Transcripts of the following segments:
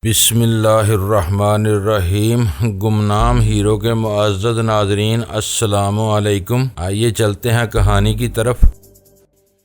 بسم اللہ الرحمن الرحیم۔ گمنام ہیرو کے معزز ناظرین، السلام علیکم۔ آئیے چلتے ہیں کہانی کی طرف۔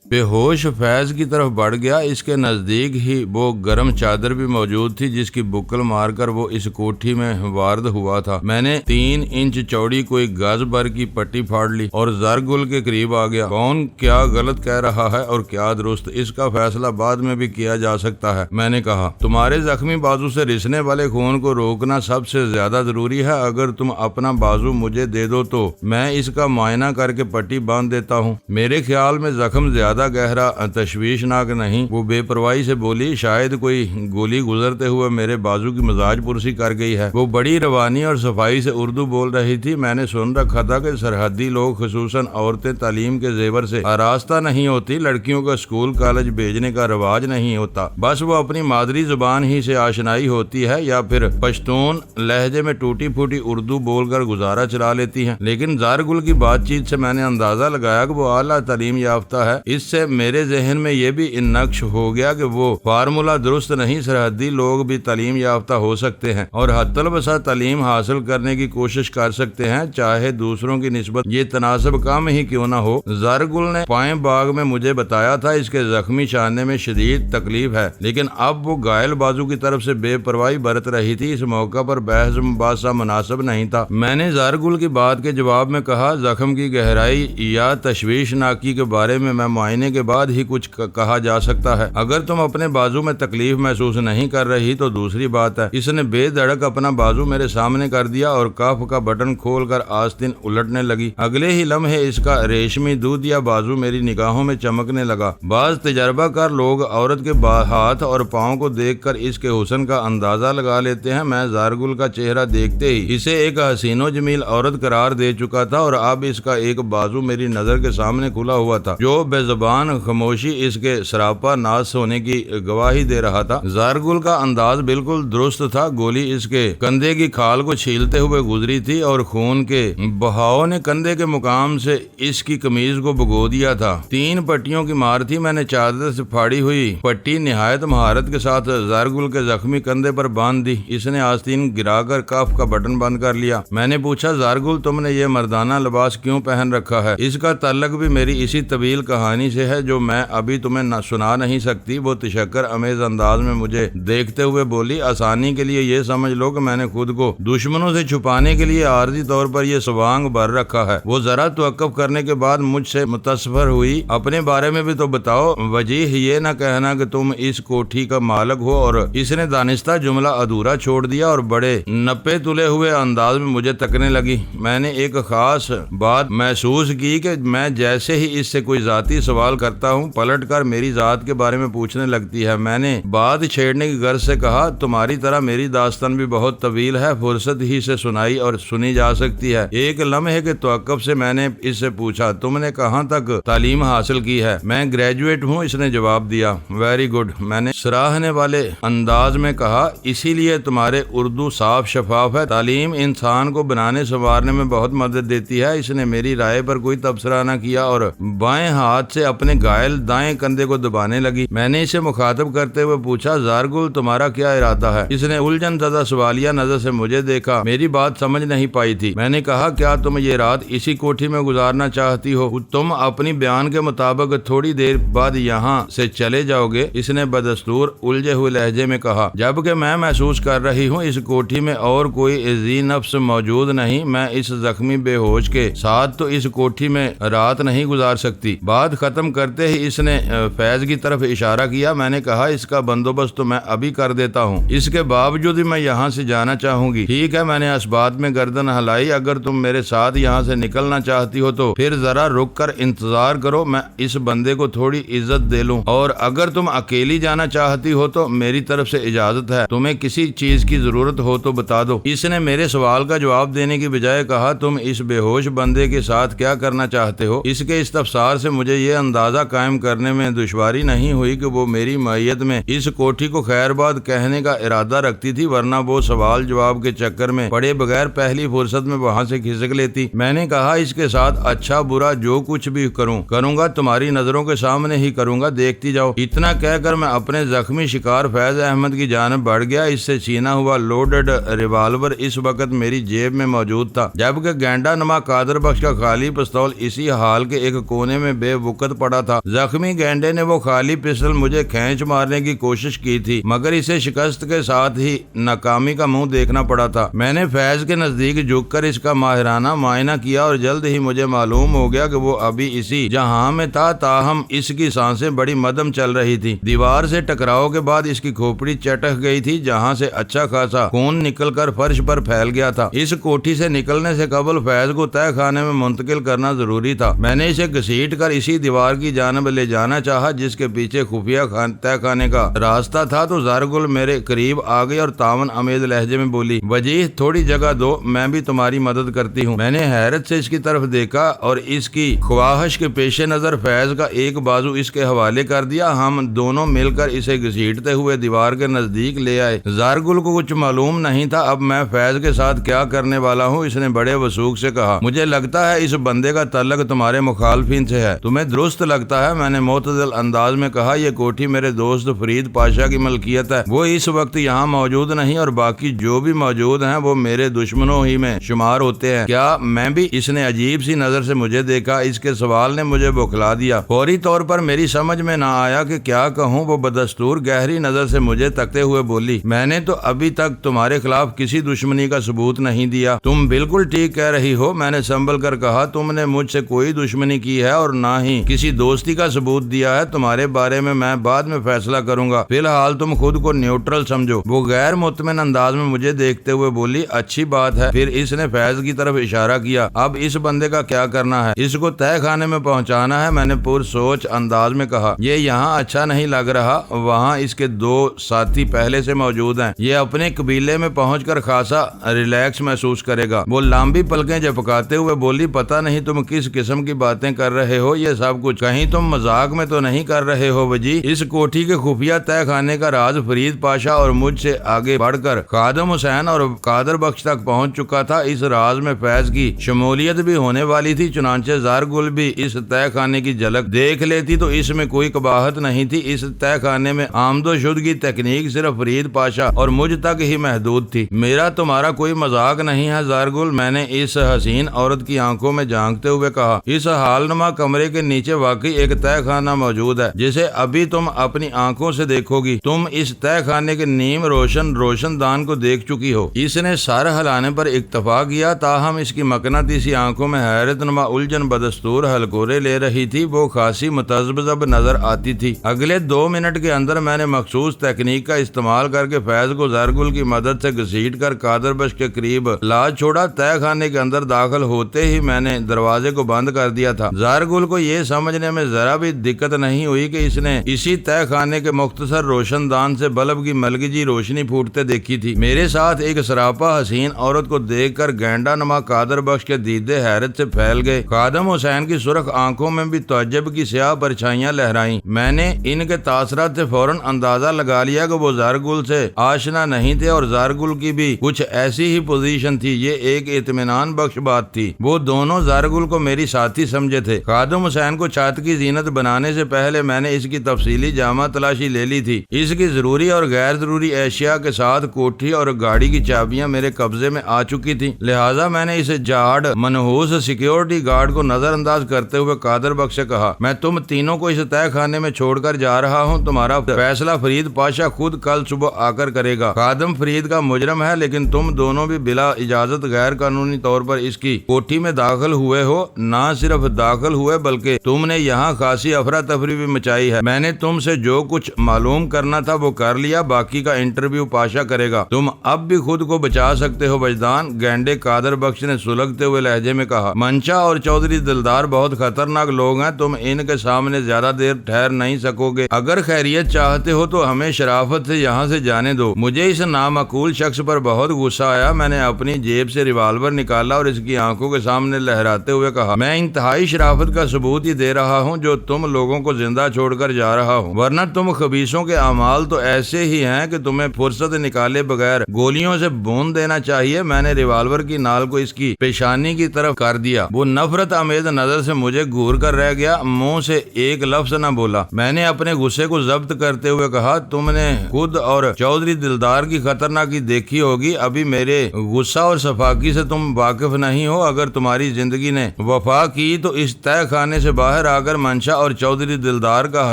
بے ہوش فیض کی طرف بڑھ گیا۔ اس کے نزدیک ہی وہ گرم چادر بھی موجود تھی جس کی بکل مار کر وہ اس کوٹھی میں وارد ہوا تھا۔ میں نے 3 انچ چوڑی کوئی گز بھر کی پٹی پھاڑ لی اور زرگل کے قریب آ گیا۔ کون کیا غلط کہہ رہا ہے اور کیا درست، اس کا فیصلہ بعد میں بھی کیا جا سکتا ہے۔ میں نے کہا، تمہارے زخمی بازو سے رسنے والے خون کو روکنا سب سے زیادہ ضروری ہے۔ اگر تم اپنا بازو مجھے دے دو تو میں اس کا معائنہ کر کے پٹی باندھ دیتا ہوں۔ میرے خیال میں زخم زیادہ گہرا تشویشناک نہیں۔ وہ بے پرواہی سے بولی، شاید کوئی گولی گزرتے ہوئے میرے بازو کی مزاج پرسی کر گئی ہے۔ وہ بڑی روانی اور صفائی سے اردو بول رہی تھی۔ میں نے سن رکھا تھا کہ سرحدی لوگ خصوصاً عورتیں تعلیم کے زیور سے آراستہ نہیں ہوتی، لڑکیوں کا اسکول کالج بھیجنے کا رواج نہیں ہوتا، بس وہ اپنی مادری زبان ہی سے آشنائی ہوتی ہے یا پھر پشتون لہجے میں ٹوٹی پھوٹی اردو بول کر گزارا چلا لیتی ہیں۔ لیکن زارگل کی بات چیت سے میں نے اندازہ لگایا کہ وہ اعلیٰ تعلیم یافتہ ہے۔ اس سے میرے ذہن میں یہ بھی نقش ہو گیا کہ وہ فارمولا درست نہیں، سرحدی لوگ بھی تعلیم یافتہ ہو سکتے ہیں اور حتی البسا تعلیم حاصل کرنے کی کوشش کر سکتے ہیں، چاہے دوسروں کی نسبت یہ تناسب کم ہی کیوں نہ ہو۔ زرگل نے پائیں باغ میں مجھے بتایا تھا اس کے زخمی شانے میں شدید تکلیف ہے، لیکن اب وہ گائل بازو کی طرف سے بے پرواہی برت رہی تھی۔ اس موقع پر بحث مباحثہ مناسب نہیں تھا۔ میں نے زرگل کی بات کے جواب میں کہا، زخم کی گہرائی یا تشویشناکی کے بارے میں معائنے کے بعد ہی کچھ کہا جا سکتا ہے۔ اگر تم اپنے بازو میں تکلیف محسوس نہیں کر رہی تو دوسری بات ہے۔ اس نے بے دھڑک اپنا بازو میرے سامنے کر دیا اور کاف کا بٹن کھول کر آستین الٹنے لگی۔ اگلے ہی لمحے اس کا ریشمی دودھیا بازو میری نگاہوں میں چمکنے لگا۔ بعض تجربہ کار لوگ عورت کے ہاتھ اور پاؤں کو دیکھ کر اس کے حسن کا اندازہ لگا لیتے ہیں۔ میں زارگل کا چہرہ دیکھتے ہی اسے ایک حسین و جمیل عورت قرار دے چکا تھا اور اب اس کا ایک بازو میری نظر کے سامنے کھلا ہوا تھا جو بے زبان خاموشی اس کے سراپا ناز ہونے کی گواہی دے رہا تھا۔ زارگل کا انداز بالکل درست تھا۔ گولی اس کے کندھے کی کھال کو چھیلتے ہوئے گزری تھی اور خون کے بہاؤ نے کندھے کے مقام سے اس کی قمیض کو بھگو دیا تھا۔ 3 پٹیوں کی مار تھی۔ میں نے چادر سے پھاڑی ہوئی پٹی نہایت مہارت کے ساتھ زارگل کے زخمی کندھے پر باندھ دی۔ اس نے آستین گرا کر کاف کا بٹن بند کر لیا۔ میں نے پوچھا، زارگل تم نے یہ مردانہ لباس کیوں پہن رکھا ہے؟ اس کا تعلق بھی میری اسی طویل کہانی سے ہے جو میں ابھی تمہیں سنا نہیں سکتی۔ وہ تشکر امیز انداز میں مجھے دیکھتے ہوئے بولی، آسانی کے لیے یہ سمجھ لو کہ میں نے خود کو دشمنوں سے چھپانے کے لیے عارضی طور پر یہ سوانگ بھر رکھا ہے۔ وہ ذرا توقف کرنے کے بعد مجھ سے متصور ہوئی، اپنے بارے میں بھی تو بتاؤ، وجیح یہ نہ کہنا کہ تم اس کوٹھی کا مالک ہو۔ اور اس نے دانستہ جملہ ادھورا چھوڑ دیا اور بڑے نپے تلے ہوئے انداز میں مجھے تکنے لگی۔ میں نے ایک خاص بات محسوس کی کہ میں جیسے ہی اس سے کوئی ذاتی سوال کرتا ہوں پلٹ کر میری ذات کے بارے میں پوچھنے لگتی ہے۔ میں نے بات چھیڑنے کی غرض سے کہا، تمہاری طرح میری داستان بھی بہت طویل ہے، فرصت ہی سے سنائی اور سنی جا سکتی ہے۔ ایک لمحے کے توقف سے میں نے اس سے پوچھا، تم نے کہاں تک تعلیم حاصل کی ہے؟ میں گریجویٹ ہوں، اس نے جواب دیا۔ ویری گڈ، میں نے سراہنے والے انداز میں کہا، اسی لیے تمہارے اردو صاف شفاف ہے۔ تعلیم انسان کو بنانے سنوارنے میں بہت مدد دیتی ہے۔ اس نے میری رائے پر کوئی تبصرہ نہ کیا اور بائیں ہاتھ سے اپنے گائل دائیں کندھے کو دبانے لگی۔ میں نے اسے مخاطب کرتے ہوئے پوچھا، زارگل تمہارا کیا ارادہ ہے؟ اس نے الجھن زدہ سوالیہ نظر سے مجھے دیکھا، میری بات سمجھ نہیں پائی تھی۔ میں نے کہا، کیا تم یہ رات اسی کوٹھی میں گزارنا چاہتی ہو؟ تم اپنی بیان کے مطابق تھوڑی دیر بعد یہاں سے چلے جاؤ گے، اس نے بدستور الجھے ہوئے لہجے میں کہا، جبکہ میں محسوس کر رہی ہوں اس کوٹھی میں اور کوئی ذی نفس موجود نہیں۔ میں اس زخمی بے ہوش کے ساتھ تو اس کوٹھی میں رات نہیں گزار سکتی۔ بات ختم کرتے ہی اس نے فیض کی طرف اشارہ کیا۔ میں نے کہا، اس کا بندوبست تو میں ابھی کر دیتا ہوں، اس کے باوجود میں یہاں سے جانا چاہوں گی۔ ٹھیک ہے، میں نے اس بات میں گردن ہلائی، اگر تم میرے ساتھ یہاں سے نکلنا چاہتی ہو تو پھر ذرا رک کر انتظار کرو، میں اس بندے کو تھوڑی عزت دے لوں، اور اگر تم اکیلی جانا چاہتی ہو تو میری طرف سے اجازت ہے۔ تمہیں کسی چیز کی ضرورت ہو تو بتا دو۔ اس نے میرے سوال کا جواب دینے کی بجائے کہا، تم اس بے ہوش بندے کے ساتھ کیا کرنا چاہتے ہو؟ اس کے استفسار سے مجھے یہ اندازہ قائم کرنے میں دشواری نہیں ہوئی کہ وہ میری معیت میں اس کوٹھی کو خیر باد کہنے کا ارادہ رکھتی تھی، ورنہ وہ سوال جواب کے چکر میں پڑے بغیر پہلی فرصت میں وہاں سے کھسک لیتی۔ میں نے کہا اس کے ساتھ اچھا برا جو کچھ بھی کروں گا تمہاری نظروں کے سامنے ہی کروں گا، دیکھتی جاؤ۔ اتنا کہہ کر میں اپنے زخمی شکار فیض احمد کی جانب بڑھ گیا۔ اس سے چھینا ہوا لوڈڈ ریوالور اس وقت میری جیب میں موجود تھا، جبکہ گینڈا نما قادر بخش کا خالی پستول اسی حال کے ایک کونے میں بے وقت پڑا تھا۔ زخمی گینڈے نے وہ خالی پستول مجھے کھینچ مارنے کی کوشش کی تھی، مگر اسے شکست کے ساتھ ہی ناکامی کا منہ دیکھنا پڑا تھا۔ میں نے فیض کے نزدیک جھک کر اس کا ماہرانہ معائنہ کیا اور جلد ہی مجھے معلوم ہو گیا کہ وہ ابھی اسی جہاں میں تھا، تاہم اس کی سانسیں بڑی مدم چل رہی تھی۔ دیوار سے ٹکراؤ کے بعد اس کی کھوپڑی چٹک گئی تھی، جہاں سے اچھا خاصا خون نکل کر فرش پر پھیل گیا تھا۔ اس کوٹھی سے نکلنے سے قبل فیض کو تہہ خانے میں منتقل کرنا ضروری تھا۔ میں نے اسے گھسیٹ کر اسی دیوار کی جانب لے جانا چاہا جس کے پیچھے خفیہ تہہ خانے کا راستہ تھا، تو زارگل میرے قریب آ گئی اور تعاون امید لہجے میں بولی، وجیح تھوڑی جگہ دو، میں بھی تمہاری مدد کرتی ہوں۔ میں نے حیرت سے اس کی طرف دیکھا اور اس کی خواہش کے پیش نظر فیض کا ایک بازو اس کے حوالے کر دیا۔ ہم دونوں مل کر اسے گھسیٹتے ہوئے دیوار کے نزدیک لے آئے۔ زارگل کو کچھ معلوم نہیں تھا اب میں فیض کے ساتھ کیا کرنے والا ہوں۔ اس نے بڑے وثوق سے کہا، مجھے لگتا ہے اس بندے کا تعلق تمہارے مخالفین سے ہے۔ تمہیں درست لگتا ہے، میں نے معتدل انداز میں کہا۔ یہ کوٹھی میرے دوست فرید پاشا کی ملکیت ہے، وہ اس وقت یہاں موجود نہیں اور باقی جو بھی موجود ہیں وہ میرے دشمنوں ہی میں شمار ہوتے ہیں۔ کیا میں بھی؟ اس نے عجیب سی نظر سے مجھے دیکھا۔ اس کے سوال نے مجھے بوکھلا دیا۔ فوری طور پر میری سمجھ میں نہ آیا کہ کیا کہوں۔ وہ بدستور گہری نظر سے مجھے تکتے ہوئے بولی، میں نے تو ابھی تک تمہارے خلاف کسی دشمنی کا ثبوت نہیں دیا۔ تم بالکل ٹھیک کہہ رہی ہو، میں نے سنبھل کر کہا۔ تم نے مجھ سے کوئی دشمنی کی ہے اور نہ ہی کسی دوستی کا ثبوت دیا ہے۔ تمہارے بارے میں بعد میں فیصلہ کروں گا، فی الحال تم خود کو نیوٹرل سمجھو۔ وہ غیر مطمئن انداز میں مجھے دیکھتے ہوئے بولی، اچھی بات ہے۔ پھر اس نے فیض کی طرف اشارہ کیا، اب اس بندے کا کیا کرنا ہے؟ اس کو تہہ خانے میں پہنچانا ہے، میں نے پر سوچ انداز میں کہا۔ یہ یہاں اچھا نہیں لگ رہا، وہاں اس کے دو ساتھی پہلے سے موجود ہیں، یہ اپنے قبیلے میں پہنچ کر خاصا ریلیکس محسوس کرے گا۔ وہ لمبی پلکیں جھپکاتے ہوئے بولی، پتہ نہیں تم کس قسم کی باتیں کر رہے ہو یہ سب کچھ، کہیں تم مذاق میں تو نہیں کر رہے ہو وجی؟ اس کوٹھی کے خفیہ تہہ خانے کا راز فرید پاشا اور مجھ سے آگے بڑھ کر خادم حسین اور قادر بخش تک پہنچ چکا تھا۔ اس راز میں فیض کی شمولیت بھی ہونے والی تھی، چنانچہ زارگل بھی اس تہہ خانے کی جھلک دیکھ لیتی تو اس میں کوئی قباحت نہیں تھی۔ اس تہہ خانے میں آمد و شد کی تکنیک صرف فرید پاشا اور مجھ تک ہی محدود تھی۔ میرا تمہارا کوئی مذاق نہیں ہے زارگل، میں نے اس حسین عورت کی آنکھوں میں جھانکتے ہوئے کہا۔ اس حال نما کمرے کے نیچے واقعی ایک تہہ خانہ موجود ہے جسے ابھی تم اپنی آنکھوں سے دیکھو گی۔ تم اس تہہ خانے کے نیم روشن دان کو دیکھ چکی ہو۔ اس نے سر ہلانے پر اکتفا کیا، تاہم اس کی مقناطیسی آنکھوں میں حیرت نما الجھن بدستور ہلکورے لے رہی تھی، وہ خاصی متذبذب نظر آتی تھی۔ اگلے 2 منٹ کے اندر میں نے مخصوص تکنیک کا استعمال کر کے فیض کو زارگل کی مدد سے گھسیٹ کر قادر بخش کے قریب لا چھوڑا۔ تہہ خانے کے اندر داخل ہوتے ہی میں نے دروازے کو بند کر دیا تھا۔ زارگل کو یہ سمجھنے میں ذرا بھی دقت نہیں ہوئی کہ اس نے اسی تہہ خانے کے مختصر روشن دان سے بلب کی ملگجی روشنی پھوٹتے دیکھی تھی۔ میرے ساتھ ایک سراپا حسین عورت کو دیکھ کر گینڈا نما قادر بخش کے دیدے حیرت سے پھیل گئے۔ خادم حسین کی سرخ آنکھوں میں بھی تعجب کی سیاہ پرچھائیاں لہرائیں۔ میں نے ان کے تاثرات سے فوراً اندازہ لگا لیا کہ وہ زارگل سے آشنا نہیں تھے اور زارگل کی بھی کچھ ایسی ہی پوزیشن تھی۔ یہ ایک اطمینان بخش بات تھی۔ وہ دونوں زارگل کو میری ساتھی سمجھے تھے۔ خادم حسین کو چھت کی زینت بنانے سے پہلے میں نے اس کی تفصیلی جامع تلاشی لے لی تھی۔ اس کی ضروری اور غیر ضروری اشیاء کے ساتھ کوٹھی اور گاڑی کی چابیاں میرے قبضے میں آ چکی تھی، لہٰذا میں نے اس جاڑ منحوس سیکیورٹی گارڈ کو نظر انداز کرتے ہوئے قادر بخش سے کہا، میں تم تینوں کو اس تہہ خانے میں چھوڑ کر جا رہا ہوں، تمہارا فیصلہ فرید پاشا خود کل صبح آ کر کرے گا۔ خادم فرید کا مجرم ہے، لیکن تم دونوں بھی بلا اجازت غیر قانونی طور پر اس کی کوٹھی میں داخل ہوئے ہو۔ نہ صرف داخل ہوئے بلکہ تم نے یہاں خاصی افراتفری بھی مچائی ہے۔ میں نے تم سے جو کچھ معلوم کرنا تھا وہ کر لیا، باقی کا انٹرویو پاشا کرے گا۔ تم اب بھی خود کو بچا سکتے ہو وجدان، گینڈے قادر بخش نے سلگتے ہوئے لہجے میں کہا۔ منشا اور چودھری دلدار بہت خطرناک لوگ ہیں، تم ان کے سامنے زیادہ دیر ٹھہر نہیں سکو گے۔ اگر خیریت چاہتے ہو تو ہمیں شرافت سے یہاں سے جانے دو۔ مجھے اس نامعقول شخص پر بہت غصہ آیا۔ میں نے اپنی جیب سے ریوالور نکالا اور اس کی آنکھوں کے سامنے لہراتے ہوئے کہا، میں انتہائی شرافت کا ثبوت ہی دے رہا ہوں جو تم لوگوں کو زندہ چھوڑ کر جا رہا ہوں، ورنہ تم خبیثوں کے اعمال تو ایسے ہی ہیں کہ تمہیں فرصت نکالے بغیر گولیوں سے بھون دینا چاہیے۔ میں نے ریوالور کی نال کو اس کی پیشانی کی طرف کر دیا۔ وہ نفرت آمیز نظر سے مجھے گھور کر رہ گیا، منہ سے ایک لفظ نہ بولا۔ میں نے اپنے غصے کو ضبط کرتے ہوئے کہا، تم نے خود اور چودھری دلدار کی خطرناکی دیکھی ہوگی، ابھی میرے غصہ اور صفاقی سے تم واقف نہیں ہو۔ اگر تمہاری زندگی نے وفا کی تو اس تہہ خانے سے باہر آ کر منشا اور چودھری دلدار کا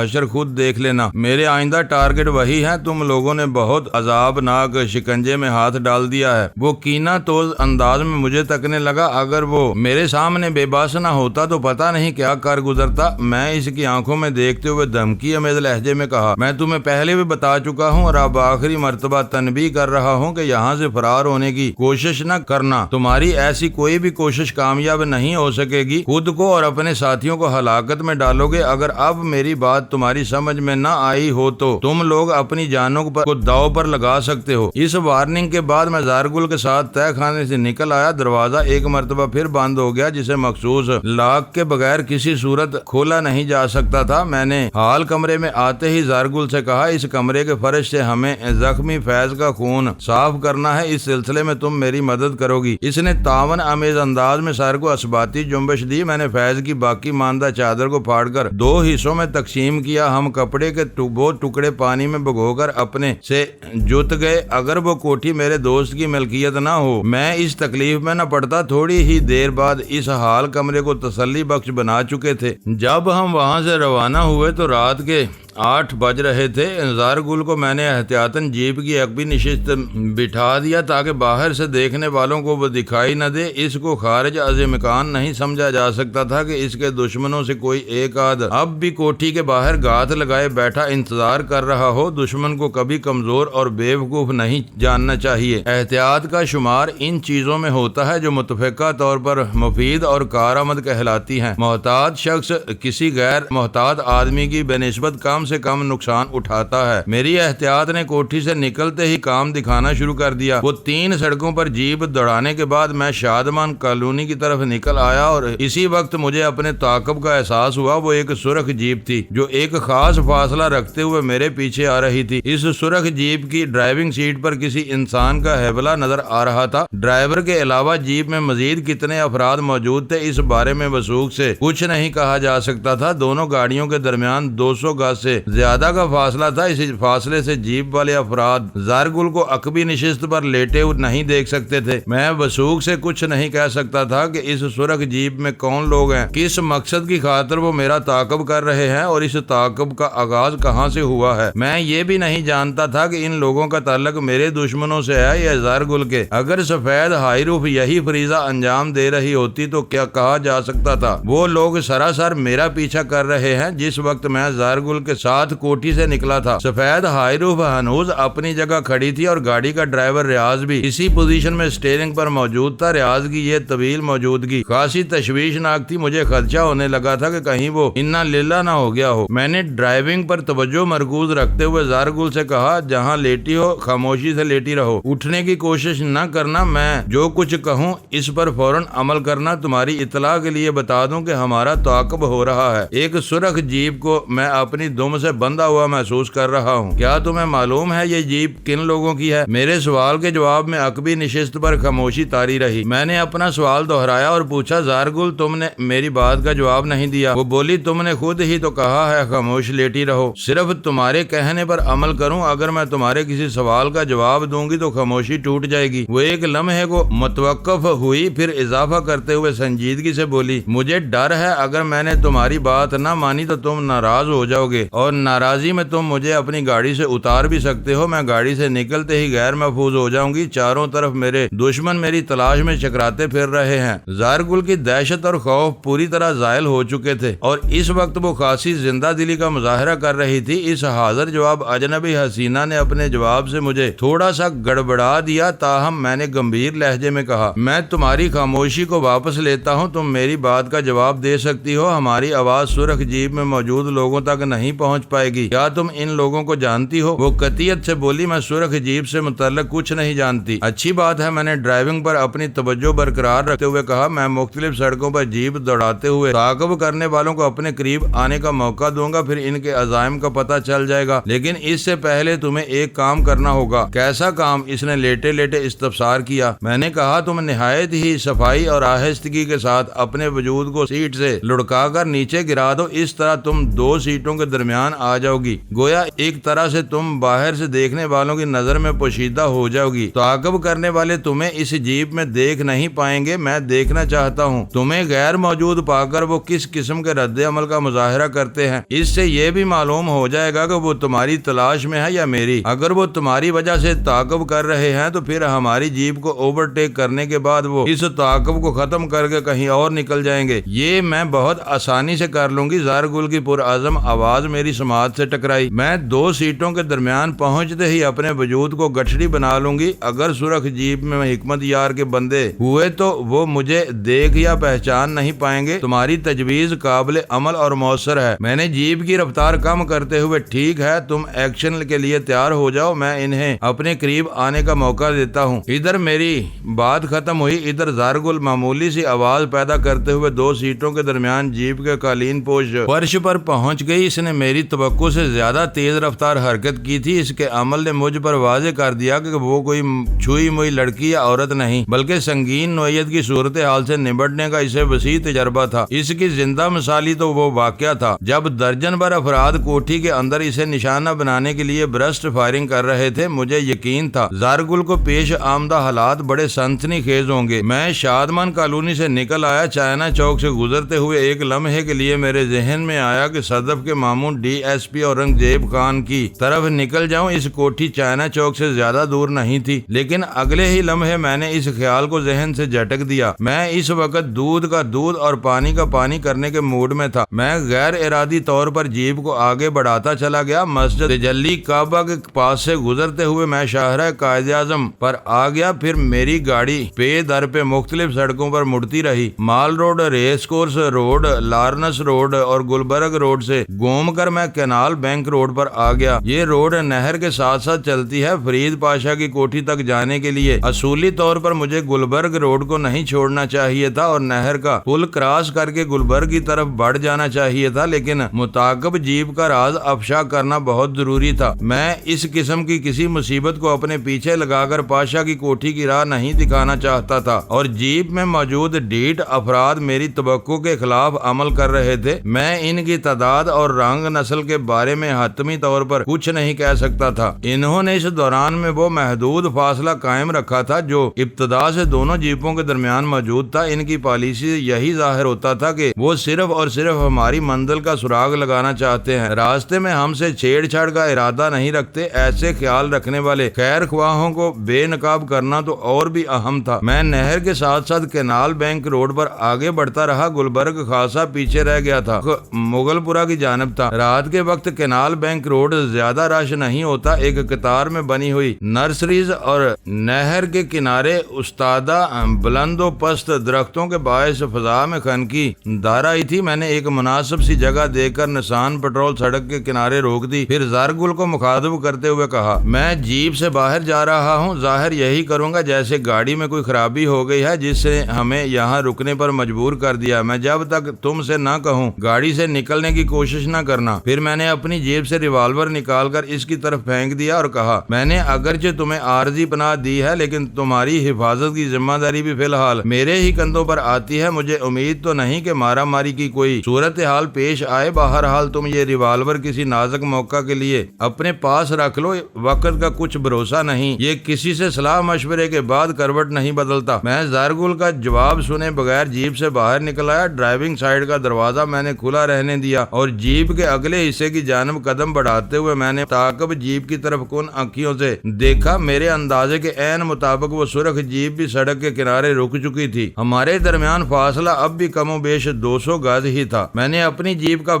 حشر خود دیکھ لینا۔ میرے آئندہ ٹارگٹ وہی ہے۔ تم لوگوں نے بہت عذابناک شکنجے میں ہاتھ ڈال دیا ہے۔ وہ کینہ توز انداز میں مجھے تکنے لگا۔ اگر وہ میرے سامنے بے بس نہ ہوتا تو پتہ نہیں کیا کر گزرتا۔ میں اس کی آنکھوں میں دیکھتے ہوئے دھمکی امیز لہجے میں کہا، میں تمہیں پہلے بھی بتا چکا ہوں اور اب آخری مرتبہ تنبیہ کر رہا ہوں کہ یہاں سے فرار ہونے کی کوشش نہ کرنا۔ تمہاری ایسی کوئی بھی کوشش کامیاب نہیں ہو سکے گی۔ خود کو اور اپنے ساتھیوں کو ہلاکت میں ڈالو گے۔ اگر اب میری بات تمہاری سمجھ میں نہ آئی ہو تو تم لوگ اپنی جانوں کو داؤ پر لگا سکتے ہو۔ اس وارننگ کے بعد میں زارگل کے ساتھ تہہ خانے سے نکل آیا۔ دروازہ ایک مرتبہ پھر بند ہو گیا، جسے مخصوص لاک کے بغیر کسی صورت کھولا نہیں جا سکتا تھا۔ میں نے حال کمرے میں آتے ہی زارگل سے کہا، اس کمرے کے فرش سے ہمیں زخمی فیض کا خون صاف کرنا ہے، اس سلسلے میں تم میری مدد کرو گی۔ اس نے تعاون آمیز انداز میں سر کو اثباتی جنبش دی۔ میں نے فیض کی باقی ماندہ چادر کو پھاڑ کر 2 حصوں میں تقسیم کیا۔ ہم کپڑے کے وہ ٹکڑے پانی میں بھگو کر اپنے سے جت گئے۔ اگر وہ کوٹھی میرے دوست کی ملکیت نہ ہو میں اس تکلیف میں نہ پڑتا۔ تھوڑی ہی دیر بعد اس حال کمرے کو تسلی بخش بنا چکے تھے۔ جب ہم وہاں سے روانہ ہوئے تو رات کے 8 بج رہے تھے۔ زارگل کو میں نے احتیاطاً جیپ کی عقبی نشست بٹھا دیا تاکہ باہر سے دیکھنے والوں کو وہ دکھائی نہ دے۔ اس کو خارج از امکان نہیں سمجھا جا سکتا تھا کہ اس کے دشمنوں سے کوئی ایک آدھ اب بھی کوٹھی کے باہر گھات لگائے بیٹھا انتظار کر رہا ہو۔ دشمن کو کبھی کمزور اور بے وقوف نہیں جاننا چاہیے۔ احتیاط کا شمار ان چیزوں میں ہوتا ہے جو متفقہ طور پر مفید اور کارآمد کہلاتی ہیں۔ محتاط شخص کسی غیر محتاط آدمی کی بہ نسبت کم سے کم نقصان اٹھاتا ہے۔ میری احتیاط نے کوٹھی سے نکلتے ہی کام دکھانا شروع کر دیا۔ وہ 3 سڑکوں پر جیپ دوڑانے کے بعد میں شادمان کالونی کی طرف نکل آیا اور اسی وقت مجھے اپنے تعاقب کا احساس ہوا۔ وہ ایک سرخ جیپ تھی جو ایک خاص فاصلہ رکھتے ہوئے میرے پیچھے آ رہی تھی۔ اس سرخ جیپ کی ڈرائیونگ سیٹ پر کسی انسان کا ہیبلا نظر آ رہا تھا۔ ڈرائیور کے علاوہ جیپ میں مزید کتنے افراد موجود تھے اس بارے میں وثوق سے کچھ نہیں کہا جا سکتا تھا۔ دونوں گاڑیوں کے درمیان 200 گز سے زیادہ کا فاصلہ تھا۔ اس فاصلے سے جیپ والے افراد زارگل کو عقبی نشست پر لیٹے ہوئے نہیں دیکھ سکتے تھے۔ میں وثوق سے کچھ نہیں کہہ سکتا تھا کہ اس سرخ جیپ میں کون لوگ ہیں، کس مقصد کی خاطر وہ میرا تعاقب کر رہے ہیں اور اس تعاقب کا آغاز کہاں سے ہوا ہے۔ میں یہ بھی نہیں جانتا تھا کہ ان لوگوں کا تعلق میرے دشمنوں سے ہے یا زارگل کے۔ اگر سفید ہائی روف یہی فریضہ انجام دے رہی ہوتی تو کیا کہا جا سکتا تھا۔ وہ لوگ سراسر میرا پیچھا کر رہے ہیں۔ جس وقت میں زارگل کے ساتھ کوٹھی سے نکلا تھا سفید ہائی روف ہنوز اپنی جگہ کھڑی تھی اور گاڑی کا ڈرائیور ریاض بھی اسی پوزیشن میں اسٹیئرنگ پر موجود تھا۔ ریاض کی یہ طویل موجودگی خاصی تشویشناک تھی۔ مجھے خدشہ ہونے لگا تھا کہ کہیں وہ انا لیلا نہ ہو گیا ہو۔ میں نے ڈرائیونگ پر توجہ مرکوز رکھتے ہوئے زارگل سے کہا، جہاں لیٹی ہو خاموشی سے لیٹی رہو، اٹھنے کی کوشش نہ کرنا۔ میں جو کچھ کہوں اس پر فوراً عمل کرنا۔ تمہاری اطلاع کے لیے بتا دوں کہ ہمارا تعاقب ہو رہا ہے۔ ایک سرخ جیپ کو میں اپنی دم سے بندھا ہوا محسوس کر رہا ہوں۔ کیا تمہیں معلوم ہے یہ جیپ کن لوگوں کی ہے؟ میرے سوال کے جواب میں عقبی نشست پر خاموشی طاری رہی۔ میں نے اپنا سوال دہرایا اور پوچھا، زارگل تم نے میری بات کا جواب نہیں دیا۔ وہ بولی، تم نے خود ہی تو کہا ہے خاموش لیٹی رہو۔ صرف تمہارے کہنے پر عمل کروں؟ اگر میں تمہارے کسی سوال کا جواب دوں گی تو خاموشی ٹوٹ جائے گی۔ وہ ایک لمحے کو متوقف ہوئی، پھر اضافہ کرتے ہوئے سنجیدگی سے بولی، مجھے ڈر ہے اگر میں نے تمہاری بات نہ مانی تو تم ناراض ہو جاؤ گے اور ناراضی میں تم مجھے اپنی گاڑی سے اتار بھی سکتے ہو۔ میں گاڑی سے نکلتے ہی غیر محفوظ ہو جاؤں گی۔ چاروں طرف میرے دشمن میری تلاش میں چکراتے پھر رہے ہیں۔ زارگل کی دہشت اور خوف پوری طرح زائل ہو چکے تھے اور اس وقت وہ خاصی زندہ دلی کا مظاہرہ کر رہی تھی۔ اس حاضر جواب اجنبی حسینہ نے اپنے جواب سے مجھے تھوڑا سا گڑبڑا دیا، تاہم میں نے گمبھیر لہجے میں کہا، میں تمہاری خاموشی کو واپس لیتا ہوں۔ تم میری بات کا جواب دے سکتی ہو۔ ہماری آواز سرخ جیپ میں موجود لوگوں تک نہیں پہنچ پہنچ پائے گی۔ کیا تم ان لوگوں کو جانتی ہو؟ وہ قطعیت سے بولی، میں سرخ جیپ سے متعلق کچھ نہیں جانتی۔ اچھی بات ہے، میں نے ڈرائیونگ پر اپنی توجہ برقرار رکھتے ہوئے کہا، میں مختلف سڑکوں پر جیپ دوڑاتے ہوئے تعاقب کرنے والوں کو اپنے قریب آنے کا موقع دوں گا، پھر ان کے عزائم کا پتہ چل جائے گا، لیکن اس سے پہلے تمہیں ایک کام کرنا ہوگا۔ کیسا کام؟ اس نے لیٹے لیٹے استفسار کیا۔ میں نے کہا، تم نہایت ہی صفائی اور آہستگی کے ساتھ اپنے وجود کو سیٹ سے لڑکا کر نیچے گرا دو، اس طرح تم دو سیٹوں کے درمیان آ جاؤ گی، گویا ایک طرح سے تم باہر سے دیکھنے والوں کی نظر میں پوشیدہ ہو جاؤ گی۔ تعاقب کرنے والے تمہیں اس جیپ میں دیکھ نہیں پائیں گے، میں دیکھنا چاہتا ہوں تمہیں غیر موجود پا کر وہ کس قسم کے رد عمل کا مظاہرہ کرتے ہیں۔ اس سے یہ بھی معلوم ہو جائے گا کہ وہ تمہاری تلاش میں ہے یا میری۔ اگر وہ تمہاری وجہ سے تعاقب کر رہے ہیں تو پھر ہماری جیپ کو اوورٹیک کرنے کے بعد وہ اس تعاقب کو ختم کر کے کہیں اور نکل جائیں گے۔ یہ میں بہت آسانی سے کر لوں گی۔ زارگل کی پرعزم آواز میری سماعت سے ٹکرائی۔ میں دو سیٹوں کے درمیان پہنچتے ہی اپنے وجود کو گٹھڑی بنا لوں گی۔ اگر سرخ جیپ میں حکمت یار کے بندے ہوئے تو وہ مجھے دیکھ یا پہچان نہیں پائیں گے۔ تمہاری تجویز قابل عمل اور مؤثر ہے۔ میں نے جیپ کی رفتار کم کرتے ہوئے، ٹھیک ہے، تم ایکشن کے لیے تیار ہو جاؤ، میں انہیں اپنے قریب آنے کا موقع دیتا ہوں۔ ادھر میری بات ختم ہوئی، ادھر زارگل معمولی سی آواز پیدا کرتے ہوئے دو سیٹوں کے درمیان جیپ کے قالین پوش فرش پر پہنچ گئی۔ اس نے میری توقع سے زیادہ تیز رفتار حرکت کی تھی۔ اس کے عمل نے مجھ پر واضح کر دیا کہ وہ کوئی چھوئی موئی لڑکی یا عورت نہیں، بلکہ سنگین نوعیت کی صورتحال سے نمٹنے کا اسے وسیع تجربہ تھا۔ اس کی زندہ مثالی تو وہ واقعہ تھا جب درجن بھر افراد کوٹھی کے اندر اسے نشانہ بنانے کے لیے برسٹ فائرنگ کر رہے تھے۔ مجھے یقین تھا زارگل کو پیش آمدہ حالات بڑے سنسنی خیز ہوں گے۔ میں شادمان کالونی سے نکل آیا۔ چائنا چوک سے گزرتے ہوئے ایک لمحے کے لیے میرے ذہن میں آیا کہ صدف کے مامون D S P Aurangzeb Khan کی طرف نکل جاؤں۔ اس کوٹھی چائنا چوک سے زیادہ دور نہیں تھی، لیکن اگلے ہی لمحے میں نے اس خیال کو ذہن سے جھٹک دیا۔ میں اس وقت دودھ کا دودھ اور پانی کا پانی کرنے کے موڈ میں تھا۔ میں غیر ارادی طور پر جیپ کو آگے بڑھاتا چلا گیا۔ مسجد تجلی کعبہ کے پاس سے گزرتے ہوئے میں شاہراہ قائد اعظم پر آ گیا، پھر میری گاڑی پے در پہ مختلف سڑکوں پر مڑتی رہی۔ Mall Road, race course road, Lawrence Road اور گلبرگ روڈ سے گھوم کر میں کینال بینک روڈ پر آ گیا۔ یہ روڈ نہر کے ساتھ ساتھ چلتی ہے۔ فرید پاشا کی کوٹھی تک جانے کے لیے اصولی طور پر مجھے گلبرگ روڈ کو نہیں چھوڑنا چاہیے تھا اور نہر کا پل کراس کر کے گلبرگ کی طرف بڑھ جانا چاہیے تھا، لیکن متعاقب جیپ کا راز افشا کرنا بہت ضروری تھا۔ میں اس قسم کی کسی مصیبت کو اپنے پیچھے لگا کر پاشا کی کوٹھی کی راہ نہیں دکھانا چاہتا تھا، اور جیپ میں موجود ڈھیٹ افراد میری توقع کے خلاف عمل کر رہے تھے۔ میں ان کی تعداد اور رنگ نسل کے بارے میں حتمی طور پر کچھ نہیں کہہ سکتا تھا۔ انہوں نے اس دوران میں وہ محدود فاصلہ قائم رکھا تھا جو ابتدا سے دونوں جیپوں کے درمیان موجود تھا۔ ان کی پالیسی یہی ظاہر ہوتا تھا کہ وہ صرف اور صرف ہماری منزل کا سراغ لگانا چاہتے ہیں، راستے میں ہم سے چھیڑ چھاڑ کا ارادہ نہیں رکھتے۔ ایسے خیال رکھنے والے خیر خواہوں کو بے نقاب کرنا تو اور بھی اہم تھا۔ میں نہر کے ساتھ ساتھ کینال بینک روڈ پر آگے بڑھتا رہا۔ گلبرگ خاصا پیچھے رہ گیا تھا، مغل پورہ کی جانب تھا۔ رات کے وقت کینال بینک روڈ زیادہ رش نہیں ہوتا۔ ایک قطار میں بنی ہوئی نرسریز اور نہر کے کنارے استادہ بلند و پست درختوں کے باعث فضا میں خنکی دھار آئی تھی۔ میں نے ایک مناسب سی جگہ دیکھ کر نسان پٹرول سڑک کے کنارے روک دی، پھر زارگل کو مخاطب کرتے ہوئے کہا، میں جیپ سے باہر جا رہا ہوں، ظاہر یہی کروں گا جیسے گاڑی میں کوئی خرابی ہو گئی ہے جس سے ہمیں یہاں رکنے پر مجبور کر دیا۔ میں جب تک تم سے نہ کہوں گاڑی سے نکلنے کی کوشش نہ کرنا۔ پھر میں نے اپنی جیب سے ریوالور نکال کر اس کی طرف پھینک دیا اور کہا، میں نے اگرچہ تمہیں عارضی پناہ دی ہے، لیکن تمہاری حفاظت کی ذمہ داری بھی فی الحال میرے ہی کندھوں پر آتی ہے۔ مجھے امید تو نہیں کہ مارا ماری کی کوئی صورتحال پیش آئے۔ بہرحال تم یہ ریوالور کسی نازک موقع کے لیے اپنے پاس رکھ لو، وقت کا کچھ بھروسہ نہیں، یہ کسی سے صلاح مشورے کے بعد کروٹ نہیں بدلتا۔ میں زارگل کا جواب سنے بغیر جیپ سے باہر نکل آیا۔ ڈرائیونگ سائیڈ کا دروازہ میں نے کھلا رہنے دیا اور جیپ کے اگلے حصے کی جانب قدم بڑھاتے ہوئے میں نے تعاقب جیپ کی طرف کن آنکھوں سے دیکھا۔ میرے اندازے کے عین مطابق وہ سرخ جیپ بھی سڑک کے کنارے رک چکی تھی۔ ہمارے درمیان فاصلہ اب بھی کم و بیش 200 گز ہی تھا۔ میں نے اپنی جیپ کا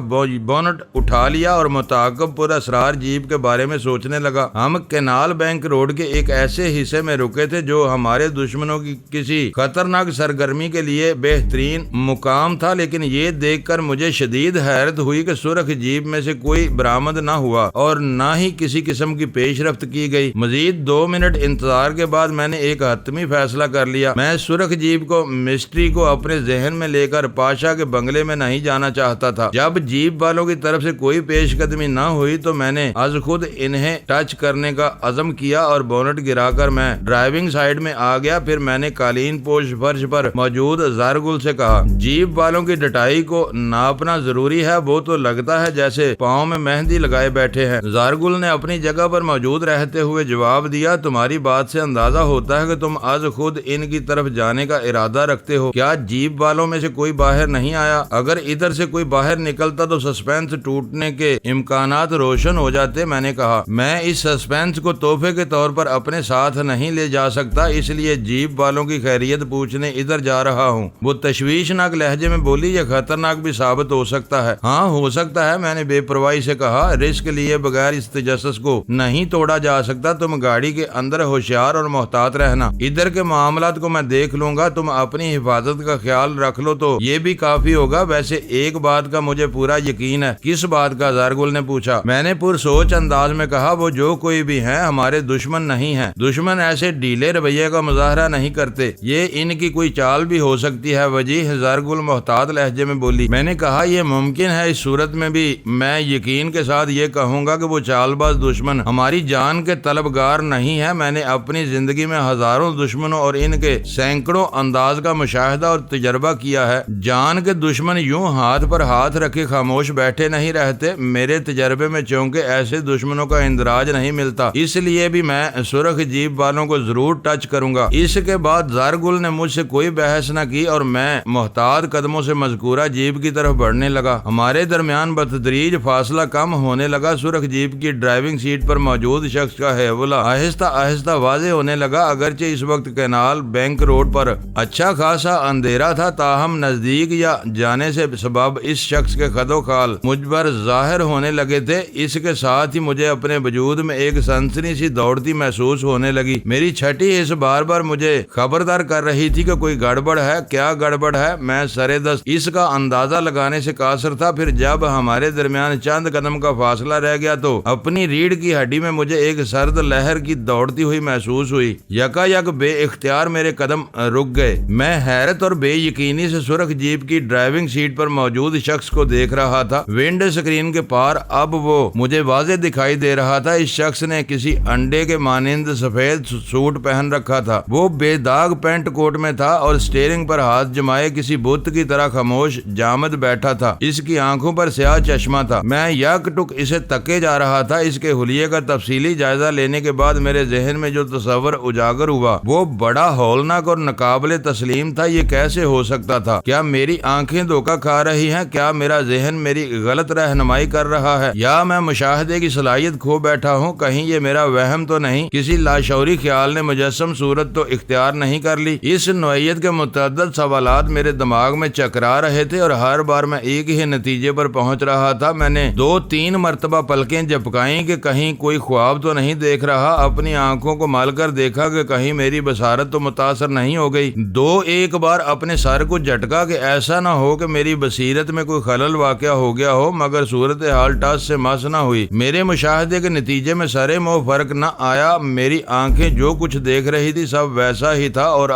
بونٹ اٹھا لیا اور متعاقب پر اسرار جیپ کے بارے میں سوچنے لگا۔ ہم کینال بینک روڈ کے ایک ایسے حصے میں رکے تھے جو ہمارے دشمنوں کی کسی خطرناک سرگرمی کے لیے بہترین مقام تھا، لیکن یہ دیکھ کر مجھے شدید حیرت ہوئی کہ سرخ جیپ جیپ میں سے کوئی برآمد نہ ہوا اور نہ ہی کسی قسم کی پیش رفت کی گئی۔ مزید 2 منٹ انتظار کے بعد میں نے ایک حتمی فیصلہ کر لیا۔ میں سرخ جیپ کو مسٹری کو اپنے ذہن میں لے کر پاشا کے بنگلے میں نہیں جانا چاہتا تھا۔ جب جیپ والوں کی طرف سے کوئی پیش قدمی نہ ہوئی تو میں نے از خود انہیں ٹچ کرنے کا عزم کیا اور بونٹ گرا کر میں ڈرائیونگ سائیڈ میں آ گیا۔ پھر میں نے قالین پوش فرش پر موجود زارگل سے کہا، جیپ والوں کی ڈٹائی کو ناپنا ضروری ہے، وہ تو لگتا ہے جیسے پاؤں میں مہندی لگائے بیٹھے ہیں۔ زارگل نے اپنی جگہ پر موجود رہتے ہوئے جواب دیا، تمہاری بات سے اندازہ ہوتا ہے کہ تم از خود ان کی طرف جانے کا ارادہ رکھتے ہو۔ کیا جیپ والوں میں سے کوئی باہر نہیں آیا؟ اگر ادھر سے کوئی باہر نکلتا تو سسپینس ٹوٹنے کے امکانات روشن ہو جاتے۔ میں نے کہا، میں اس سسپینس کو تحفے کے طور پر اپنے ساتھ نہیں لے جا سکتا، اس لیے جیپ والوں کی خیریت پوچھنے ادھر جا رہا ہوں۔ وہ تشویشناک لہجے میں بولی، یہ خطرناک بھی ثابت ہو سکتا ہے۔ ہاں ہو سکتا ہے، میں نے بے پرواہی سے کہا، رسک لیے بغیر اس تجسس کو نہیں توڑا جا سکتا۔ تم گاڑی کے اندر ہوشیار اور محتاط رہنا، ادھر کے معاملات کو میں دیکھ لوں گا، تم اپنی حفاظت کا خیال رکھ لو تو یہ بھی کافی ہوگا۔ ویسے ایک بات کا مجھے پورا یقین ہے۔ کس بات کا؟ زارگل نے پوچھا۔ میں نے پرسوچ انداز میں کہا، وہ جو کوئی بھی ہیں ہمارے دشمن نہیں ہیں۔ دشمن ایسے ڈھیلے رویے کا مظاہرہ نہیں کرتے، یہ ان کی کوئی چال بھی ہو سکتی ہے۔ وجیہ زارگل محتاط لہجے میں بولی۔ میں نے کہا، یہ ممکن ہے، اس صورت میں بھی میں یقین کے ساتھ یہ کہوں گا کہ وہ چال باز دشمن ہماری جان کے طلبگار نہیں ہے۔ میں نے اپنی زندگی میں ہزاروں دشمنوں اور ان کے سینکڑوں انداز کا مشاہدہ اور تجربہ کیا ہے۔ جان کے دشمن یوں ہاتھ پر ہاتھ رکھے خاموش بیٹھے نہیں رہتے۔ میرے تجربے میں چونکہ ایسے دشمنوں کا اندراج نہیں ملتا، اس لیے بھی میں سرخ جیپ والوں کو ضرور ٹچ کروں گا۔ اس کے بعد زارگل نے مجھ سے کوئی بحث نہ کی اور میں محتاط قدموں سے مذکورہ جیپ کی طرف بڑھنے لگا۔ ہمارے درمیان بتدریج فاصلہ کم ہونے لگا۔ سرخ جیپ کی ڈرائیونگ سیٹ پر موجود شخص کا ہیولہ آہستہ آہستہ واضح ہونے لگا۔ اگرچہ اس وقت کینال بینک روڈ پر اچھا خاصا اندھیرا تھا، تاہم نزدیک یا جانے سے سبب اس شخص کے خد و خال مجھ پر ظاہر ہونے لگے تھے۔ اس کے ساتھ ہی مجھے اپنے وجود میں ایک سنسنی سی دوڑتی محسوس ہونے لگی۔ میری چھٹی حس بار بار مجھے خبردار کر رہی تھی کہ کوئی گڑبڑ ہے۔ کیا گڑبڑ ہے؟ میں سرے دست اس کا اندازہ لگانے سے قاصر تھا۔ پھر جب ہمارے درمیان چند قدم کا فاصلہ رہ گیا تو اپنی ریڑھ کی ہڈی میں مجھے ایک سرد لہر کی دوڑتی ہوئی محسوس ہوئی۔ یکا یک بے اختیار میرے قدم رک گئے۔ میں حیرت اور بے یقینی سے سرخ جیپ کی ڈرائیونگ سیٹ پر موجود شخص کو دیکھ رہا تھا۔ ونڈ اسکرین کے پار اب وہ مجھے واضح دکھائی دے رہا تھا۔ اس شخص نے کسی انڈے کے مانند سفید سوٹ پہن رکھا تھا۔ وہ بے داغ پینٹ کوٹ میں تھا اور سٹیئرنگ پر ہاتھ جمائے کسی بت کی طرح خاموش جامد بیٹھا تھا۔ اس کی آنکھوں پر سیاہ چشمہ تھا۔ میں یک ٹک اسے تکے جا رہا تھا۔ اس کے حلیے کا تفصیلی جائزہ لینے کے بعد میرے ذہن میں جو تصور اجاگر ہوا وہ بڑا ہولناک اور ناقابل تسلیم تھا۔ یہ کیسے ہو سکتا تھا؟ کیا میری آنکھیں دھوکہ کھا رہی ہیں؟ کیا میرا ذہن میری غلط رہنمائی کر رہا ہے؟ یا میں مشاہدے کی صلاحیت کھو بیٹھا ہوں؟ کہیں یہ میرا وہم تو نہیں؟ کسی لاشعوری خیال نے مجسم صورت تو اختیار نہیں کر لی؟ اس نوعیت کے متعدد سوالات میرے دماغ میں چکرا رہے تھے اور ہر بار میں ایک ہی نتیجے پر پہنچ رہا تھا۔ میں نے 2-3 مرتبہ پلکیں جھپکائیں کہ کہیں کوئی خواب تو نہیں دیکھ رہا۔ اپنی آنکھوں کو مل کر دیکھا کہ کہیں میری بصارت تو متاثر نہیں ہو گئی۔ 2-1 بار اپنے سر کو جھٹکا کہ ایسا نہ ہو کہ میری بصیرت میں کوئی خلل واقع ہو گیا ہو، مگر صورتحال ٹس سے مس نہ ہوئی۔ میرے مشاہدے کے نتیجے میں سرے موہ فرق نہ آیا۔ میری آنکھیں جو کچھ دیکھ رہی تھی سب ویسا ہی تھا اور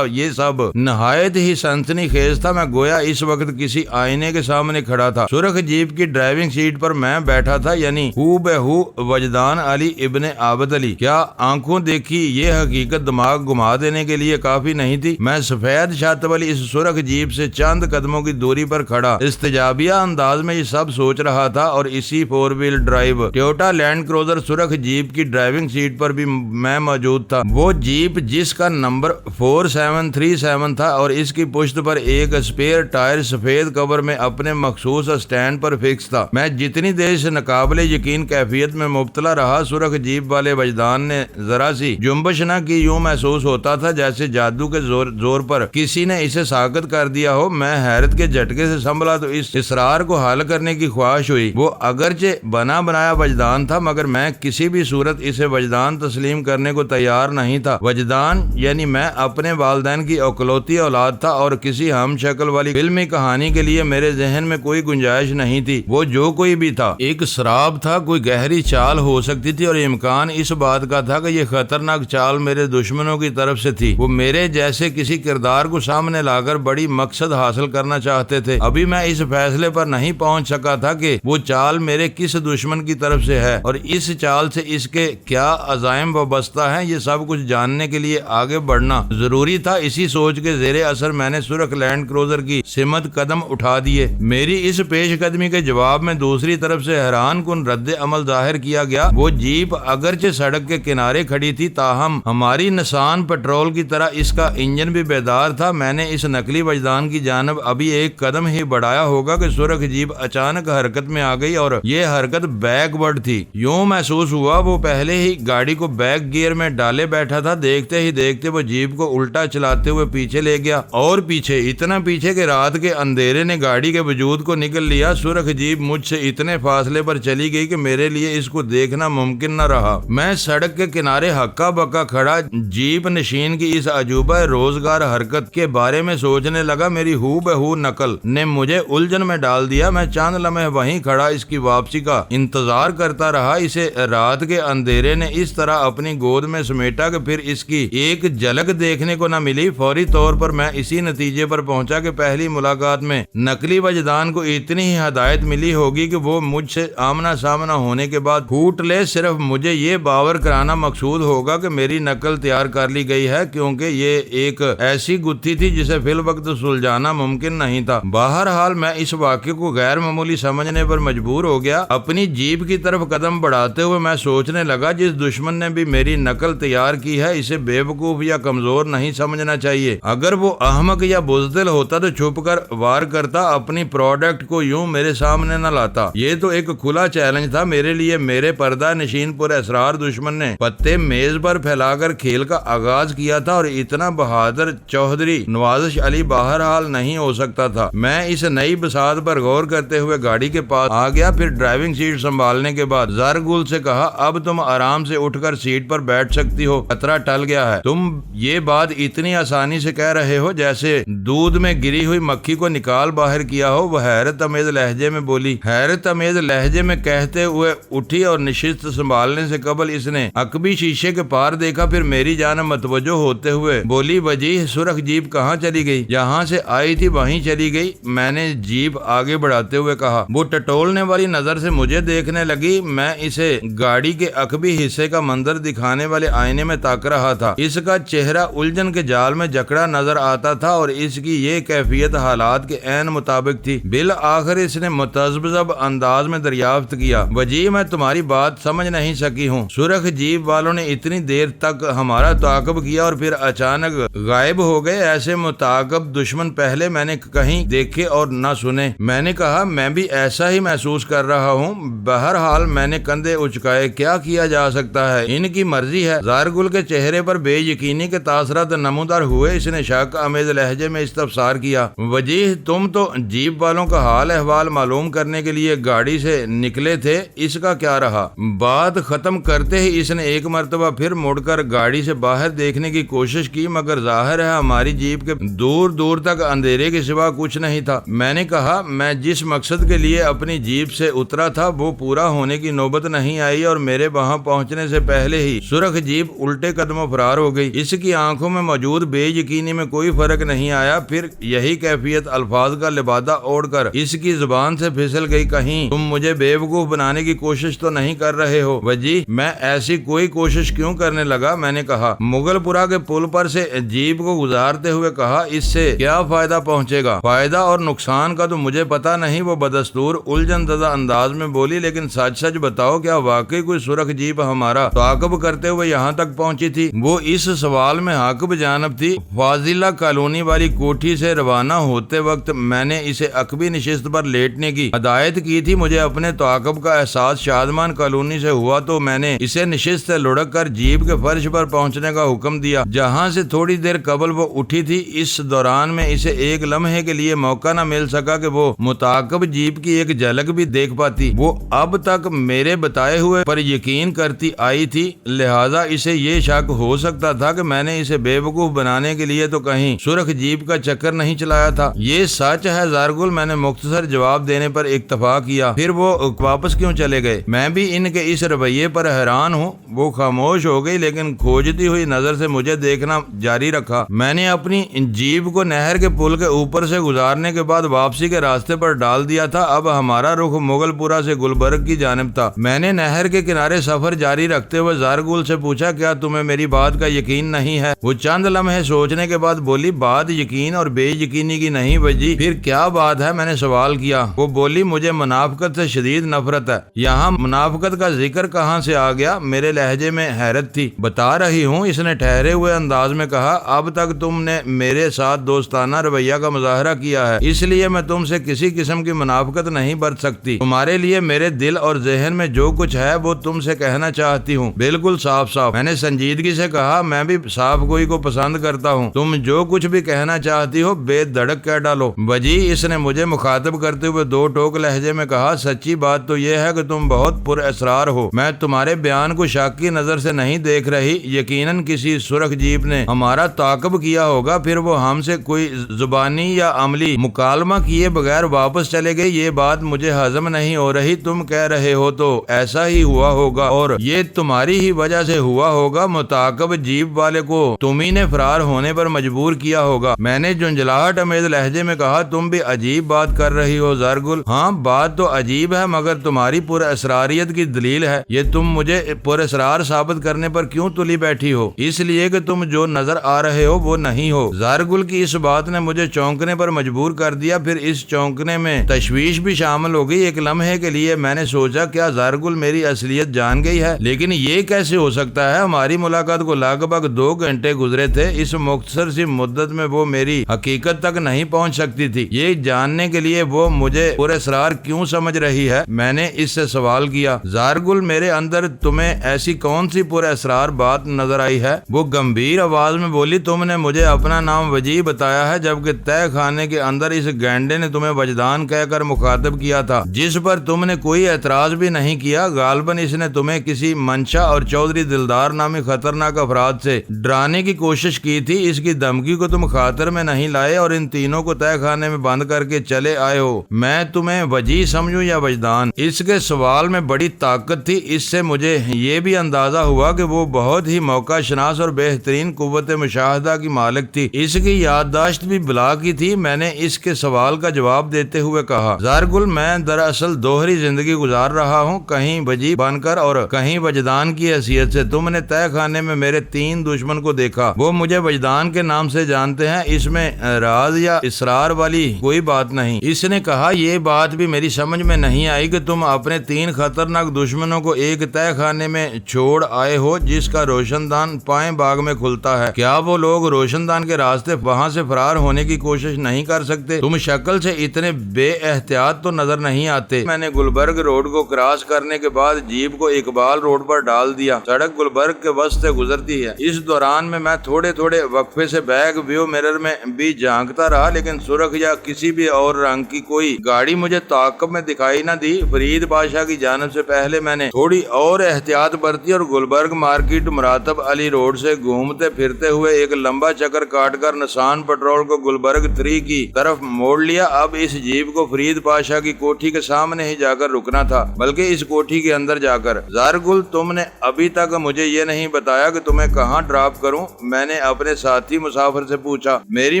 یہ سب نہایت ہی سنسنی خیز تھا۔ میں گویا اس وقت کسی آئینے کے سامنے کھڑا تھا۔ سرخ جیپ کی ڈرائیونگ سیٹ پر میں بیٹھا تھا، یعنی ہو بہ ہو وجدان علی ابن عابد علی۔ کیا آنکھوں دیکھی یہ حقیقت دماغ گھما دینے کے لیے کافی نہیں تھی؟ میں سفید چھت والی اس سرخ جیپ سے چند قدموں کی دوری پر کھڑا استجابیہ انداز میں یہ سب سوچ رہا تھا اور اسی 4 wheel drive Toyota Land Cruiser سرخ جیپ کی ڈرائیونگ سیٹ پر بھی میں موجود تھا۔ وہ جیپ جس کا نمبر 4737 تھا اور اس کی پشت پر ایک اسپیئر ٹائر سفید کور میں اپنے مخصوص اسٹینڈ پر فکس تھا۔ میں جتنی دیر سے ناقابل یقین کیفیت میں مبتلا رہا، سرخ جیپ والے وجدان نے ذرا سی جنبش نہ کی۔ یوں محسوس ہوتا تھا جیسے جادو کے زور پر کسی نے اسے ساکت کر دیا ہو۔ میں حیرت کے جھٹکے سے سنبھلا تو اس اصرار کو حل کرنے کی خواہش ہوئی۔ وہ اگرچہ بنا بنایا وجدان تھا مگر میں کسی بھی صورت اسے وجدان تسلیم کرنے کو تیار نہیں تھا۔ وجدان یعنی میں اپنے والدین کی اکلوتی اولاد تھا اور کسی ہم شکل والی فلمی کہانی کے لیے میرے ذہن میں کوئی گنجائش نہیں تھی۔ وہ جو کوئی بھی تھا ایک سراب تھا، کوئی گہری چال ہو سکتی تھی، اور امکان اس بات کا تھا کہ یہ خطرناک چال میرے دشمنوں کی طرف سے تھی۔ وہ میرے جیسے کسی کردار کو سامنے لا کر بڑی مقصد حاصل کرنا چاہتے تھے۔ ابھی میں اس فیصلے پر نہیں پہنچ سکا تھا کہ وہ چال میرے کس دشمن کی طرف سے ہے اور اس چال سے اس کے کیا عزائم وابستہ ہیں۔ یہ سب کچھ جاننے کے لیے آگے بڑھنا ضروری تھا۔ اسی سوچ کے زیر اثر میں نے سرخ لینڈ کروزر کی سمت قدم اٹھا دیے۔ میری اس پیش قدمی کے جواب میں دوسری طرف سے حیران کن رد عمل ظاہر کیا گیا۔ وہ جیپ اگرچہ سڑک کے کنارے کھڑی تھی، تاہم ہماری نسان پیٹرول کی طرح اس کا انجن بھی بیدار تھا۔ میں نے اس نقلی وجدان کی جانب ابھی ایک قدم ہی بڑھایا ہوگا کہ سرخ جیپ اچانک حرکت میں آ گئی، اور یہ حرکت بیک ورڈ تھی۔ یوں محسوس ہوا وہ پہلے ہی گاڑی کو بیک گیئر میں ڈالے بیٹھا تھا۔ دیکھتے ہی دیکھتے وہ جیپ کو الٹا چلاتے ہوئے پیچھے لے گیا، اور پیچھے اتنا پیچھے کہ رات کے اندھیرے نے گاڑی کے وجود کو نگل لیا۔ سرخ جیپ مجھ سے اتنے فاصلے پر چلی گئی کہ میرے لیے اس کو دیکھنا ممکن نہ رہا۔ میں سڑک کے کنارے ہکا بکا کھڑا جیپ نشین کی اس عجوبہ روزگار حرکت کے بارے میں سوچنے لگا۔ میری ہو بہو نقل نے مجھے الجھن میں ڈال دیا۔ میں چند لمحے وہیں کھڑا اس کی واپسی کا انتظار کرتا رہا۔ اسے رات کے اندھیرے نے اس طرح اپنی گود میں سمیٹا کہ پھر اس کی ایک جھلک دیکھنے کو نہ ملی۔ فوری طور پر میں اسی نتیجے پر پہنچا کہ پہلی ملاقات میں نقلی وجدان کو اتنی ہی ہدایت ملی ہوگی کہ وہ مجھ سے آمنا سامنا ہونے کے بعد پھوٹ لے۔ صرف مجھے یہ باور کرانا مقصود ہوگا کہ میری نقل تیار کر لی گئی ہے، کیونکہ یہ ایک ایسی گتھی تھی جسے فی الوقت سلجھانا ممکن نہیں تھا۔ بہرحال میں اس واقعے کو غیر معمولی سمجھنے پر مجبور ہو گیا۔ اپنی جیپ کی طرف قدم بڑھاتے ہوئے میں سوچنے لگا، جس دشمن نے بھی میری نقل تیار کی ہے اسے بے وقوف یا کمزور نہیں سمجھنا چاہیے۔ اگر وہ احمق یا بزدل ہوتا تو چھپ کر وار کرتا، اپنی پروڈکٹ کو یوں میرے سامنے نہ لاتا۔ یہ تو ایک کھلا چیلنج تھا میرے لیے۔ میرے پردہ نشین پر اسرار دشمن نے پتے میز پر پھیلا کر کھیل کا آغاز کیا تھا، اور اتنا بہادر چوہدری نوازش علی بہرحال نہیں ہو سکتا تھا۔ میں اس نئی بساط پر غور کرتے ہوئے گاڑی کے پاس آ گیا۔ پھر ڈرائیونگ سیٹ سنبھالنے کے بعد زرگل سے کہا، اب تم آرام سے اٹھ کر سیٹ پر بیٹھ سکتی ہو، خطرہ ٹل گیا ہے۔ تم یہ بات اتنی آسانی سے کہہ رہے ہو جیسے دودھ میں گری ہوئی مکھی کو نکال باہر کیا ہو، وہ حیرت امیز لہجے میں بولی۔ حیرت امیز لہجے میں کہتے ہوئے اٹھی اور نشست سنبھالنے سے قبل اس نے عقبی شیشے کے پار دیکھا، پھر میری جانب متوجہ ہوتے ہوئے بولی، وجیح سرخ جیپ کہاں چلی گئی؟ جہاں سے آئی تھی وہیں چلی گئی، میں نے جیپ آگے بڑھاتے ہوئے کہا۔ وہ ٹٹولنے والی نظر سے مجھے دیکھنے لگی۔ میں اسے گاڑی کے عقبی حصے کا منظر دکھانے والے آئینے میں تاک رہا تھا۔ اس کا چہرہ الجھن کے جال میں جکڑا نظر آتا تھا، اور اس کی یہ کیفیت حالات کے عین مطابق تھی۔ بالآخر اس نے متذبذب انداز میں دریافت کیا، وجیح میں تمہاری بات سمجھ نہیں سکی ہوں۔ سرخ جیپ والوں نے اتنی دیر تک ہمارا تعاقب کیا اور پھر اچانک غائب ہو گئے۔ ایسے متعاقب دشمن پہلے میں نے کہیں دیکھے اور نہ سنے۔ میں نے کہا، میں بھی ایسا ہی محسوس کر رہا ہوں۔ بہرحال میں نے کندھے اچکائے، کیا کیا جا سکتا ہے، ان کی مرضی ہے۔ زارگل کے چہرے پر بے یقینی کے تاثرات نمودار ہوئے۔ اس نے شک امیز لہجے میں استفسار کیا، وجیح تم تو جیپ والوں کا حال احوال معلوم کرنے کے لیے گاڑی سے نکلے تھے، اس کا کیا رہا؟ بات ختم کرتے ہی اس نے ایک مرتبہ پھر مڑ کر گاڑی سے باہر دیکھنے کی کوشش کی، مگر ظاہر ہے ہماری جیپ کے دور دور تک اندھیرے کے سوا کچھ نہیں تھا۔ میں نے کہا، میں جس مقصد کے لیے اپنی جیپ سے اترا تھا وہ پورا ہونے کی نوبت نہیں آئی، اور میرے وہاں پہنچنے سے پہلے ہی سرخ جیپ الٹے قدموں فرار ہو گئی۔ اس کی آنکھوں میں موجود بے یقینی میں کوئی فرق نہیں آیا۔ پھر یہی کیفیت الفاظ کا لبادہ اوڑھ کر اس کی زبان سے پھسل گئی، کہیں تم مجھے بے وقوف بنانے کی کوشش تو نہیں کر رہے ہو؟ وجیح میں ایسی کوئی کوشش کیوں کرنے لگا؟ میں نے کہا۔ مغل پورہ کے پل پر سے جیپ کو گزارتے ہوئے کہا، اس سے کیا فائدہ پہنچے گا؟ فائدہ اور نقصان کا تو مجھے پتا نہیں، وہ بدستور الجھن زدہ انداز میں بولی، لیکن سچ سچ بتاؤ، کیا واقعی کوئی سرخ جیپ ہمارا تعاقب کرتے ہوئے یہاں تک پہنچی تھی؟ وہ اس سوال میں حق بجانب تھی۔ فاضلہ کالونی والی کوٹھی سے روانہ ہوتے وقت میں نے اسے عقبی نشست پر لیٹنے کی ہدایت کی تھی۔ مجھے اپنے تعاقب کا احساس شادمان کالونی سے ہوا تو میں نے اسے نشست سے لڑک کر جیپ کے فرش پر پہنچنے کا حکم دیا، جہاں سے تھوڑی دیر قبل وہ اٹھی تھی۔ اس دوران میں اسے ایک لمحے کے لیے موقع نہ مل سکا کہ وہ متعاقب جیپ کی ایک جھلک بھی دیکھ پاتی۔ وہ اب تک میرے بتائے ہوئے پر یقین کرتی آئی تھی، لہذا اسے یہ شک ہو سکتا تھا کہ میں نے اسے بے وقوف بنانے کے لیے تو کہیں سرخ جیپ کا چکر نہیں چلایا تھا۔ یہ سچ ہے زارگل، میں نے مختصر جواب دینے پر اکتفا کیا، پھر وہ واپس کیوں چلے گئے؟ میں بھی ان کے اس رویے پر حیران ہوں۔ وہ خاموش ہو گئی لیکن کھوجتی ہوئی نظر سے مجھے دیکھنا جاری رکھا۔ میں نے اپنی جیپ کو نہر کے پل کے اوپر سے گزارنے کے بعد واپسی کے راستے پر ڈال دیا تھا۔ اب ہمارا رخ مغل پورہ سے گلبرگ کی جانب تھا۔ میں نے نہر کے کنارے سفر جاری رکھتے ہوئے زارگل سے پوچھا، کیا تمہیں میری بات کا یقین نہیں ہے؟ وہ چند لمحے سوچنے کے بعد بولی، بات یقین اور بے یقینی کی نہیں بجی، پھر کیا بات ہے؟ میں نے سوال کیا۔ وہ بولی، مجھے منافقت سے شدید نفرت ہے۔ یہاں منافقت کا ذکر کہاں سے آ گیا؟ میرے لہجے میں حیرت تھی۔ بتا رہی ہوں، اس نے ٹھہرے ہوئے انداز میں کہا، اب تک تم نے میرے ساتھ دوستانہ رویہ کا مظاہرہ کیا ہے، اس لیے میں تم سے کسی قسم کی منافقت نہیں برت سکتی۔ تمہارے لیے میرے دل اور ذہن میں جو کچھ ہے وہ تم سے کہنا چاہتی ہوں، بالکل صاف صاف۔ میں نے سنجیدگی سے کہا، میں بھی صاف گوئی کو پسند کرتا ہوں، تم جو کچھ بھی کہنا چاہتی ہو بے دھڑک کہہ ڈالو۔ بجی، اس نے مجھے مخاطب کرتے ہوئے دو ٹوک لہجے میں کہا، سچی بات تو یہ ہے کہ تم بہت پر اسرار ہو۔ میں تمہارے بیان کو شک کی نظر سے نہیں دیکھ رہی۔ یقیناً کسی سرخ جیپ نے ہمارا تعاقب کیا ہوگا، پھر وہ ہم سے کوئی زبانی یا عملی مکالمہ کیے بغیر واپس چلے گئے۔ یہ بات مجھے ہضم نہیں ہو رہی۔ تم کہہ رہے ہو تو ایسا ہی ہوا ہوگا اور یہ تمہاری ہی وجہ سے ہوا ہوگا۔ متعاقب جیپ والے کو تمہیں نے فرار ہونے پر مجبور کیا ہوگا۔ میں نے جھنجھلاہٹ امیز لہجے میں کہا، تم بھی عجیب بات کر رہی ہو زارگل۔ ہاں، بات تو عجیب ہے، مگر تمہاری پر اسراریت کی دلیل ہے۔ یہ تم مجھے پر اسرار ثابت کرنے پر کیوں تلی بیٹھی ہو؟ اس لیے کہ تم جو نظر آ رہے ہو وہ نہیں ہو۔ زارگل کی اس بات نے مجھے چونکنے پر مجبور کر دیا، پھر اس چونکنے میں تشویش بھی شامل ہو گئی۔ ایک لمحے کے لیے میں نے سوچا، کیا زارگل میری اصلیت جان گئی ہے؟ لیکن یہ کیسے ہو سکتا ہے؟ ہماری ملاقات کو لگ بھگ 2 گھنٹے گزرے تھے۔ اس مختصر سی مدت میں وہ میری حقیقت تک نہیں پہنچ سکتی تھی۔ یہ جاننے کے لیے وہ مجھے پر اسرار کیوں سمجھ رہی ہے؟ میں نے اس سے سوال کیا۔ زارگل، میرے اندر تمہیں ایسی کون سی پر اسرار بات نظر آئی ہے؟ وہ گمبھیر آواز میں بولی، تم نے مجھے اپنا نام وجیح بتایا ہے، جبکہ تہ خانے کے اندر اس گینڈے نے تمہیں وجدان کہہ کر مخاطب کیا تھا، جس پر تم نے کوئی اعتراض بھی نہیں کیا۔ غالباً اس نے تمہیں کسی منشا اور چودھری دلدار نامی خطرناک افراد سے ڈرانے کی کوشش کی تھی۔ اس کی دھمکی کو تم خاطر میں نہیں لائے اور ان تینوں کو تہ خانے میں بند کر کے چلے آئے ہو۔ میں تمہیں وجیح سمجھوں یا وجدان؟ اس کے سوال میں بڑی طاقت تھی۔ اس سے مجھے یہ بھی اندازہ ہوا کہ وہ بہت ہی موقع شناس اور بہترین قوت مشاہدہ کی مالک تھی۔ اس کی یادداشت بھی بلا کی تھی۔ میں نے اس کے سوال کا جواب دیتے ہوئے کہا، زارگل، میں دراصل دوہری زندگی گزار رہا ہوں، کہیں وجیح بن کر اور کہیں وجدان کی حیثیت سے۔ تم نے تہ خانے میں میرے 3 دشمن کو دیکھا، وہ مجھے وجدان کے نام سے جانتے ہیں، اس میں راز یا اسرار والی کوئی بات نہیں۔ اس نے کہا، یہ بات بھی میری سمجھ میں نہیں آئی کہ تم اپنے 3 خطرناک دشمنوں کو ایک تہ خانے میں چھوڑ آئے ہو جس کا روشن دان پائیں باغ میں کھلتا ہے۔ کیا وہ لوگ روشن دان کے راستے وہاں سے فرار ہونے کی کوشش نہیں کر سکتے؟ تم شکل سے اتنے بے احتیاط تو نظر نہیں آتے۔ میں نے گلبرگ روڈ کو کراس کرنے کے بعد جیپ کو اقبال روڈ پر ڈال دیا۔ سڑک گلبرگ کے وسط سے گزرتی ہے۔ اس دوران میں تھوڑے تھوڑے وقفے سے بیک ویو مرر میں بھی جھانکتا رہا، لیکن سرخ یا کسی بھی اور رنگ کی کوئی گاڑی مجھے تعاقب میں دکھائی نہ دی۔ فرید پاشا کی جانب سے پہلے میں نے تھوڑی اور احتیاط برتی اور گلبرگ مارکیٹ مراتب علی روڈ سے گھومتے پھرتے ہوئے ایک لمبا چکر کاٹ کر نسان پٹرول کو گلبرگ 3 کی طرف موڑ لیا۔ اب اس جیپ کو فرید پاشا کی کوٹھی کے سامنے ہی جا کر رکنا تھا، بلکہ اس کوٹھی کے اندر جا کر۔ زارگل، تم نے ابھی تک مجھے یہ نہیں بتایا کہ تمہیں کہاں ڈراپ کروں؟ میں نے اپنے ساتھی مسافر سے پوچھا۔ میری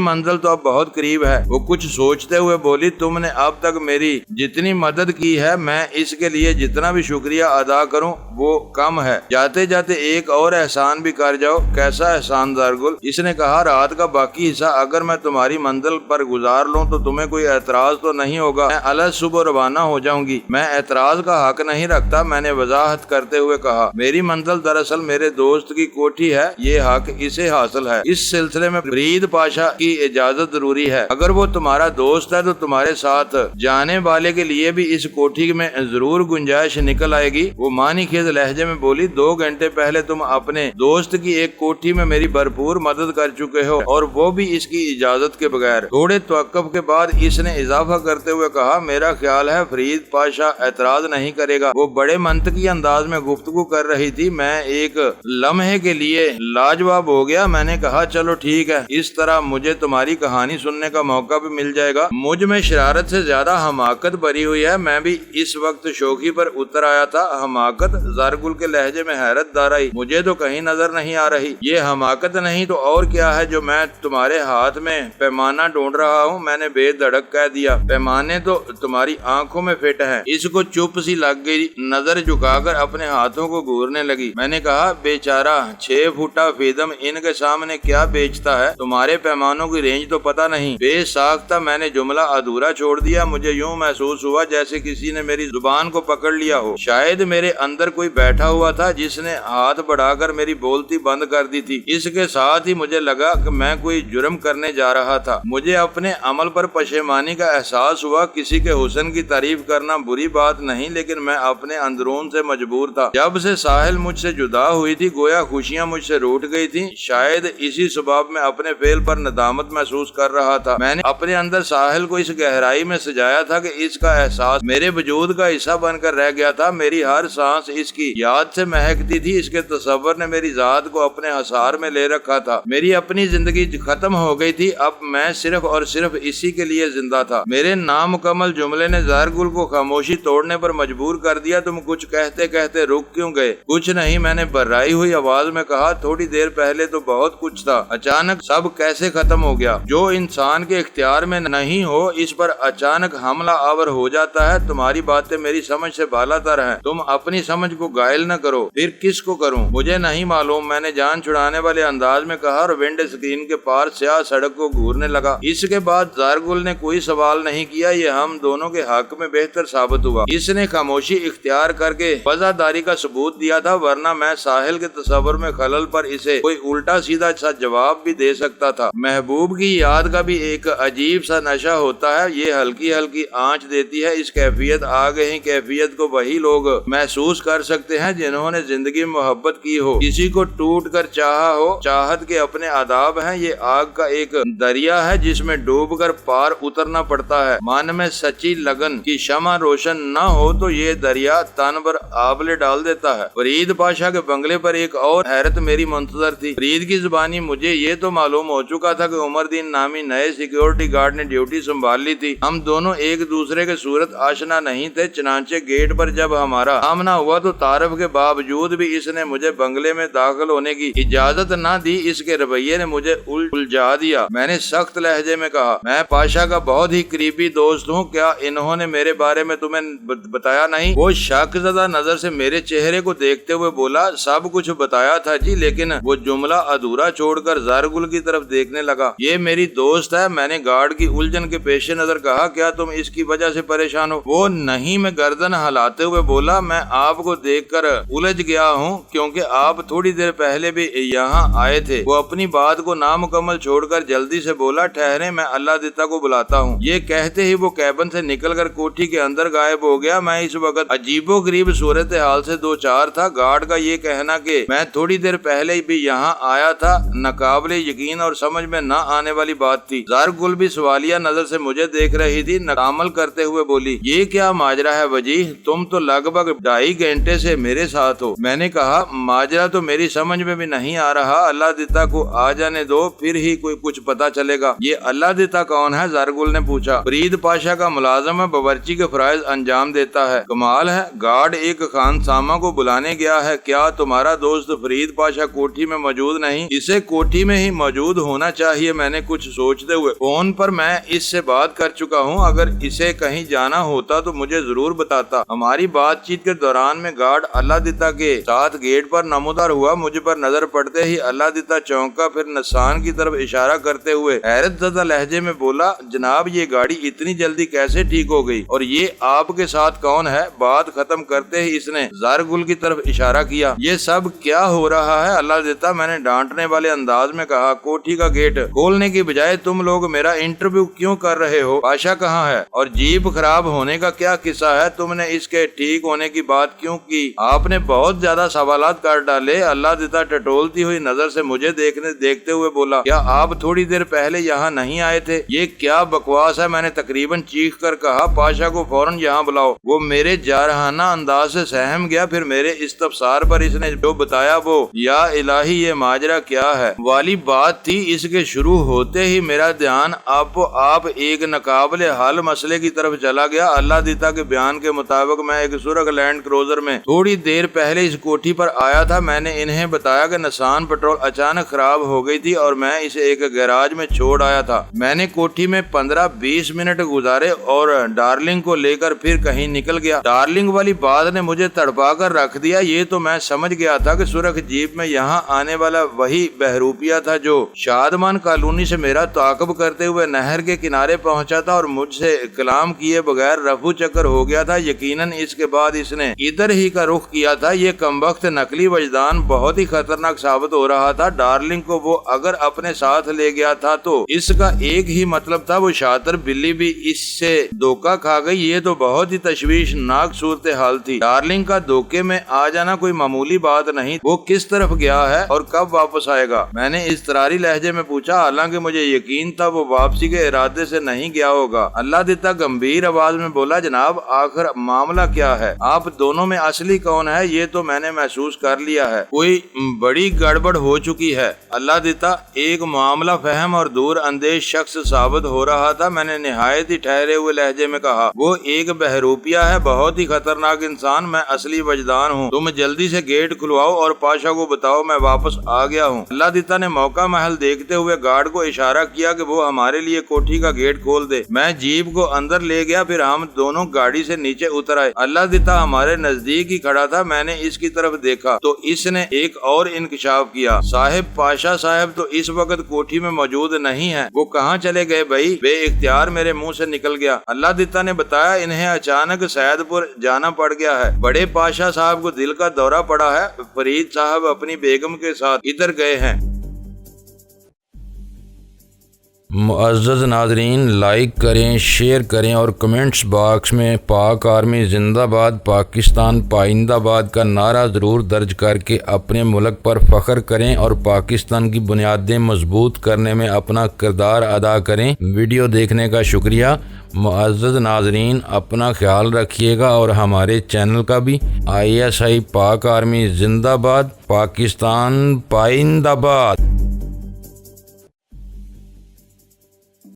منزل تو اب بہت قریب ہے، وہ کچھ سوچتے ہوئے بولی، تم نے اب تک میری جتنی مدد کی ہے، میں اس کے لیے جتنا بھی شکریہ ادا کروں وہ کم ہے۔ جاتے جاتے ایک اور احسان بھی کر جاؤ۔ کیسا احسان زارگل؟ اس نے کہا، رات کا باقی حصہ اگر میں تمہاری منزل پر گزار لوں تو تمہیں کوئی اعتراض تو نہیں ہوگا؟ میں الگ صبح روانہ ہو جاؤں گی۔ میں اعتراض کا حق نہیں رکھتا، میں نے وضاحت کرتے ہوئے کہا۔ میری منزل دراصل میرے دوست کی کوٹھی ہے، یہ حق اسے حاصل ہے۔ اس سلسلے میں فرید پاشا کی اجازت ضروری ہے۔ اگر وہ تمہارا دوست ہے تو تمہارے ساتھ جانے والے کے لیے بھی اس کوٹھی میں ضرور گنجائش نکل آئے گی۔ وہ معنی خیز لہجے میں بولی، 2 گھنٹے پہلے تم اپنے دوست کی ایک کوٹھی میں میری بھرپور مدد کر چکے ہو، اور وہ بھی اس کی اجازت کے بغیر۔ تھوڑے توقف کے بعد اس نے اضافہ کرتے ہوئے کہا، میرا خیال ہے فرید پاشا اعتراض نہیں کرے گا۔ وہ بڑے منطقی انداز میں گفتگو کر رہی تھی۔ میں ایک لمحے کے لیے لاجواب ہو گیا۔ میں نے کہا، چلو ٹھیک ہے، اس طرح مجھے تمہاری کہانی سننے کا موقع بھی مل جائے گا۔ مجھ میں شرارت سے زیادہ حماقت بھری ہوئی ہے، میں بھی اس وقت شوخی پر اتر آیا تھا۔ حماقت؟ زارگل کے لہجے میں حیرت دار آئی۔ مجھے تو کہیں نظر نہیں آ رہی۔ یہ حماقت نہیں تو اور کیا ہے جو میں تمہارے ہاتھ میں پیمانہ ڈھونڈ رہا ہوں؟ میں نے بے دھڑک کہہ دیا۔ پیمانے تو تمہاری آنکھوں میں فٹ ہیں۔ اس کو چپ سی لگ گئی، نظر جھکا کر اپنے ہاتھوں کو گھورنے لگی۔ میں نے کہا بیچارہ 6 فٹا فیدم ان کے سامنے کیا بیچتا ہے؟ تمہارے پیمانوں کی رینج تو پتہ نہیں۔ بے ساختہ میں نے جملہ ادھورا چھوڑ دیا۔ مجھے یوں محسوس ہوا جیسے کسی نے میری زبان کو پکڑ لیا ہو۔ شاید میرے اندر کوئی بیٹھا ہوا تھا جس نے ہاتھ بڑھا کر میری بولتی بند کر دی تھی۔ اس کے ساتھ ہی مجھے لگا کہ میں کوئی جرم کرنے جا رہا تھا۔ مجھے اپنے عمل پر پشیمانی کا احساس ہوا۔ کسی کے حسن کی تعریف کرنا بری بات نہیں، لیکن میں اپنے اندرون سے مجبور تھا۔ جب سے ساحل مجھ سے جدا ہوئی تھی گویا خوشیاں مجھ سے روٹ گئی تھیں۔ شاید اسی سبب میں اپنے فعل پر ندامت محسوس کر رہا تھا۔ میں نے اپنے اندر ساحل کو اس گہرائی میں سجایا تھا کہ اس کا احساس میرے وجود کا حصہ بن کر رہ گیا تھا۔ میری ہر سانس اس کی یاد سے مہکتی تھی۔ اس کے تصور نے میری ذات کو اپنے حصار میں لے رکھا تھا۔ میری اپنی زندگی ختم ہو گئی تھی۔ اب میں صرف اور صرف اسی کے لیے زندہ تھا۔ میرے نامکمل جملے نے زارگل کو خاموشی توڑنے پر مجبور کر دیا۔ تم کچھ کہتے کہتے رک کیوں گئے؟ کچھ نہیں، میں نے بررائی ہوئی آواز میں کہا۔ تھوڑی دیر پہلے تو بہت کچھ تھا، اچانک سب کیسے ختم ہو گیا؟ جو انسان کے اختیار میں نہیں ہو اس پر اچانک حملہ آور ہو جاتا ہے۔ تمہاری باتیں میری سمجھ سے بالا تر ہیں۔ تم اپنی سمجھ کو گائل نہ کرو۔ پھر کس کو کروں؟ مجھے نہیں معلوم، میں نے جان چھڑانے والے انداز میں کہا اور ونڈ اسکرین کے پار سیاہ سڑک کو گھورنے لگا۔ اس کے بعد زارگل نے کوئی سوال نہیں کیا۔ یہ ہم دونوں کے حق میں بہتر ثابت ہوا۔ اس نے خاموشی اختیار کر کے وفاداری کا ثبوت دیا تھا، ورنہ میں ساحل کے تصور میں خلل پر اسے کوئی الٹا سیدھا سا جواب بھی دے سکتا تھا۔ محبوب کی یاد کا بھی ایک عجیب سا نشہ ہوتا ہے، یہ ہلکی ہلکی آنچ دیتی ہے۔ اس کیفیت آگہی کیفیت کو وہی لوگ محسوس کر سکتے ہیں جنہوں نے زندگی میں محبت کی ہو، کسی کو ٹوٹ کر چاہا ہو۔ چاہت کے اپنے آداب ہیں۔ یہ آگ کا ایک دریا ہے جس میں ڈوب کر پار اترنا پڑتا ہے۔ من میں سچی لگن کی شمع روشن نہ ہو تو یہ دریا تن پر آبلے ڈال دیتا ہے۔ فرید پاشا کے بنگلے پر ایک اور حیرت میری منتظر تھی۔ فرید کی زبانی مجھے یہ تو معلوم ہو چکا تھا کہ عمر دین نامی نئے سیکیورٹی گارڈ نے ڈیوٹی سنبھال لی تھی۔ ہم دونوں ایک دوسرے کے صورت آشنا نہیں تھے، چنانچہ گیٹ پر جب ہمارا سامنا ہوا تو تعارف کے باوجود بھی اس نے مجھے بنگلے میں داخل ہونے کی اجازت نہ دی۔ اس کے رویے نے مجھے الجھا دیا۔ میں نے سخت لہجے میں کہا، میں پاشا کا بہت ہی قریبی دوست ہوں، کیا انہوں نے میرے بارے میں تمہیں بتایا نہیں؟ وہ شک زدہ نظر سے میرے چہرے کو دیکھتے ہوئے بولا، سب کچھ بتایا تھا جی، لیکن وہ جملہ ادھورا چھوڑ کر زارگل کی طرف دیکھنے لگا۔ یہ میری دوست ہے، میں نے گارڈ کی الجھن کے پیش نظر کہا، کیا تم اس کی وجہ سے پریشان ہو؟ وہ نہیں، میں گردن ہلاتے ہوئے بولا، میں آپ کو دیکھ کر الجھ گیا ہوں کیونکہ آپ تھوڑی دیر پہلے بھی یہاں آئے تھے۔ وہ اپنی بات کو نامکمل چھوڑ کر جلدی سے بولا، ٹھہرے میں اللہ دیتا کو بلاتا ہوں۔ یہ کہتے ہی وہ کیبن سے نکل کر کوٹھی کے اندر غائب ہو گیا۔ میں اس وقت عجیب و غریب صورتحال سے دو چار تھا۔ گارڈ کا یہ کہنا کہ میں تھوڑی دیر پہلے بھی یہاں آیا تھا ناقابل یقین اور سمجھ میں نہ آنے والی بات تھی۔ زارگل بھی سوالیہ نظر سے مجھے دیکھ رہی تھی۔ ناکامل کرتے ہوئے بولی، یہ کیا ماجرا ہے وجیح؟ تم تو لگ بھگ 2.5 گھنٹے سے میرے ساتھ ہو۔ میں نے کہا، ماجرا تو میری سمجھ میں بھی نہیں آ رہا، اللہ دیتا کو آ جانے دو پھر ہی کوئی کچھ پتا چلے گا۔ یہ اللہ دیتا کون ہے؟ زارگل نے پوچھا۔ فرید پاشا کا ملازم ہے، باورچی کے فرائض انجام دیتا ہے۔ کمال ہے، گارڈ ایک خانسامہ کو بلانے گیا ہے۔ کیا تمہارا دوست فرید پاشا کوٹھی میں موجود نہیں؟ اسے کوٹھی میں ہی موجود ہونا چاہیے، میں نے کچھ سوچتے ہوئے۔ فون پر میں اس سے بات کر چکا ہوں، اگر اسے کہیں جانا ہوتا تو مجھے ضرور بتاتا۔ ہماری بات چیت کے دوران میں گارڈ اللہ دیتا کے ساتھ گیٹ پر نمودار ہوا۔ مجھ پر نظر پڑتے ہی اللہ دیتا چونکا، پھر نسان کی طرف اشارہ کرتے ہوئے حیرت زدہ لہجے میں بولا، جناب یہ گاڑی اتنی جلدی کیسے ٹھیک ہو گئی؟ اور یہ آپ کے ساتھ کون ہے؟ بات ختم کرتے ہی اس نے زارگل کی طرف اشارہ کیا۔ یہ سب کیا ہو رہا ہے اللہ دیتا؟ میں نے ڈانٹنے والے انداز میں کہا۔ کوٹھی کا گیٹ کھولنے کی بجائے تم لوگ میرا انٹرویو کیوں کر رہے ہو؟ پاشا کہاں ہے؟ اور جیپ خراب ہونے کا کیا قصہ ہے؟ تم نے اس کے ٹھیک ہونے کی بات کیوں کی؟ آپ نے بہت زیادہ سوالات کر ڈالے۔ اللہ دیتا ٹٹولتی ہوئی نظر سے مجھے دیکھتے ہوئے بولا، کیا آپ تھوڑی دیر پہلے یہاں نہیں آئے تھے؟ یہ کیا بکواس ہے؟ میں نے تقریباً چیخ کر کہا، پاشا کو فوراً یہاں بلاؤ۔ وہ میرے جارحانہ انداز سے سہم گیا، پھر میرے استفسار پر اس نے جو بتایا وہ، یا الہی یہ ماجرا کیا ہے والی بات تھی۔ اس کے شروع ہوتے ہی میرا دھیان آپ ایک ناقابل حل مسئلے کی طرف چلا گیا۔ اللہ دیتا کے بیان کے مطابق میں ایک سرخ لینڈ کروزر میں تھوڑی دیر پہلے اس کوٹھی پر آیا تھا۔ میں نے انہیں بتایا کہ نسان پٹرول اچانک خراب ہو گئی تھی اور میں اسے ایک گیراج میں چھوڑ آیا تھا۔ میں نے کوٹھی میں 15-20 منٹ گزارے اور ڈارلنگ کو لے کر پھر کہیں نکل گیا۔ ڈارلنگ والی بات نے مجھے تڑپا کر رکھ دیا۔ یہ تو میں سمجھ گیا تھا کہ سرخ جیپ میں یہاں آنے والا وہی بہروپیہ تھا جو شادمان کالونی سے میرا تعاقب کرتے ہوئے نہر کے کنارے پہنچا تھا اور مجھ سے کلام کیے بغیر رفو چکر ہو گیا تھا۔ یقیناً اس کے بعد اس نے ادھر ہی کا رخ کیا تھا۔ یہ کمبخت نقلی وجدان بہت ہی خطرناک ثابت ہو رہا تھا۔ ڈارلنگ کو وہ اگر اپنے ساتھ لے گیا تھا تو اس کا ایک ہی مطلب تھا، وہ شاطر بلی بھی اس سے دھوکہ کھا گئی۔ یہ تو بہت ہی تشویشناک صورتحال تھی۔ ڈارلنگ کا دھوکے میں آ جانا کوئی معمولی بات نہیں۔ وہ کس طرف گیا ہے اور کب واپس آئے گا؟ میں نے اضطراری لہجے میں پوچھا، حالانکہ مجھے یقین تھا وہ واپسی کے ارادے سے نہیں گیا ہوگا۔ اللہ دیتا گمبھیر آواز میں بولا، جناب آخر معاملہ کیا ہے؟ آپ دونوں میں اصلی کون ہے یہ تو میں نے محسوس کر لیا ہے، کوئی بڑی گڑبڑ ہو چکی ہے۔ اللہ دیتا ایک معاملہ فہم اور دور اندیش شخص ثابت ہو رہا تھا۔ میں نے نہایت ہی ٹھہرے ہوئے لہجے میں کہا، وہ ایک بہروپیہ ہے، بہت ہی خطرناک انسان۔ میں اصلی وجدان ہوں۔ تم جلدی سے گیٹ کھلواؤ اور پاشا کو بتاؤ میں واپس آ گیا ہوں۔ اللہ دیتا نے موقع محل دیکھتے ہوئے گارڈ کو اشارہ کیا کہ وہ ہمارے لیے کوٹھی کا گیٹ کھول دے۔ میں جیپ کو اندر لے گیا، پھر ہم دونوں گاڑی سے نیچے اتر آئے۔ اللہ دیتا ہمارے نزدیک ہی کھڑا تھا۔ میں نے اس کی طرف دیکھا تو اس نے ایک اور انکشاف کیا، صاحب پاشا صاحب تو اس وقت کوٹھی میں موجود نہیں ہے۔ وہ کہاں چلے گئے بھائی؟ بے اختیار میرے منہ سے نکل گیا۔ اللہ دیتا نے بتایا، انہیں اچانک سید پور جانا پڑ گیا ہے۔ بڑے پاشا صاحب کو دل کا دورہ پڑا ہے۔ فرید صاحب اپنی بیگم کے ساتھ ادھر گئے ہیں۔ معزز ناظرین، لائک کریں، شیئر کریں اور کمنٹس باکس میں پاک آرمی زندہ باد، پاکستان پائندہ باد کا نعرہ ضرور درج کر کے اپنے ملک پر فخر کریں اور پاکستان کی بنیادیں مضبوط کرنے میں اپنا کردار ادا کریں۔ ویڈیو دیکھنے کا شکریہ۔ معزز ناظرین، اپنا خیال رکھیے گا اور ہمارے چینل کا بھی۔ ISI پاک آرمی زندہ باد، پاکستان پائندہ باد۔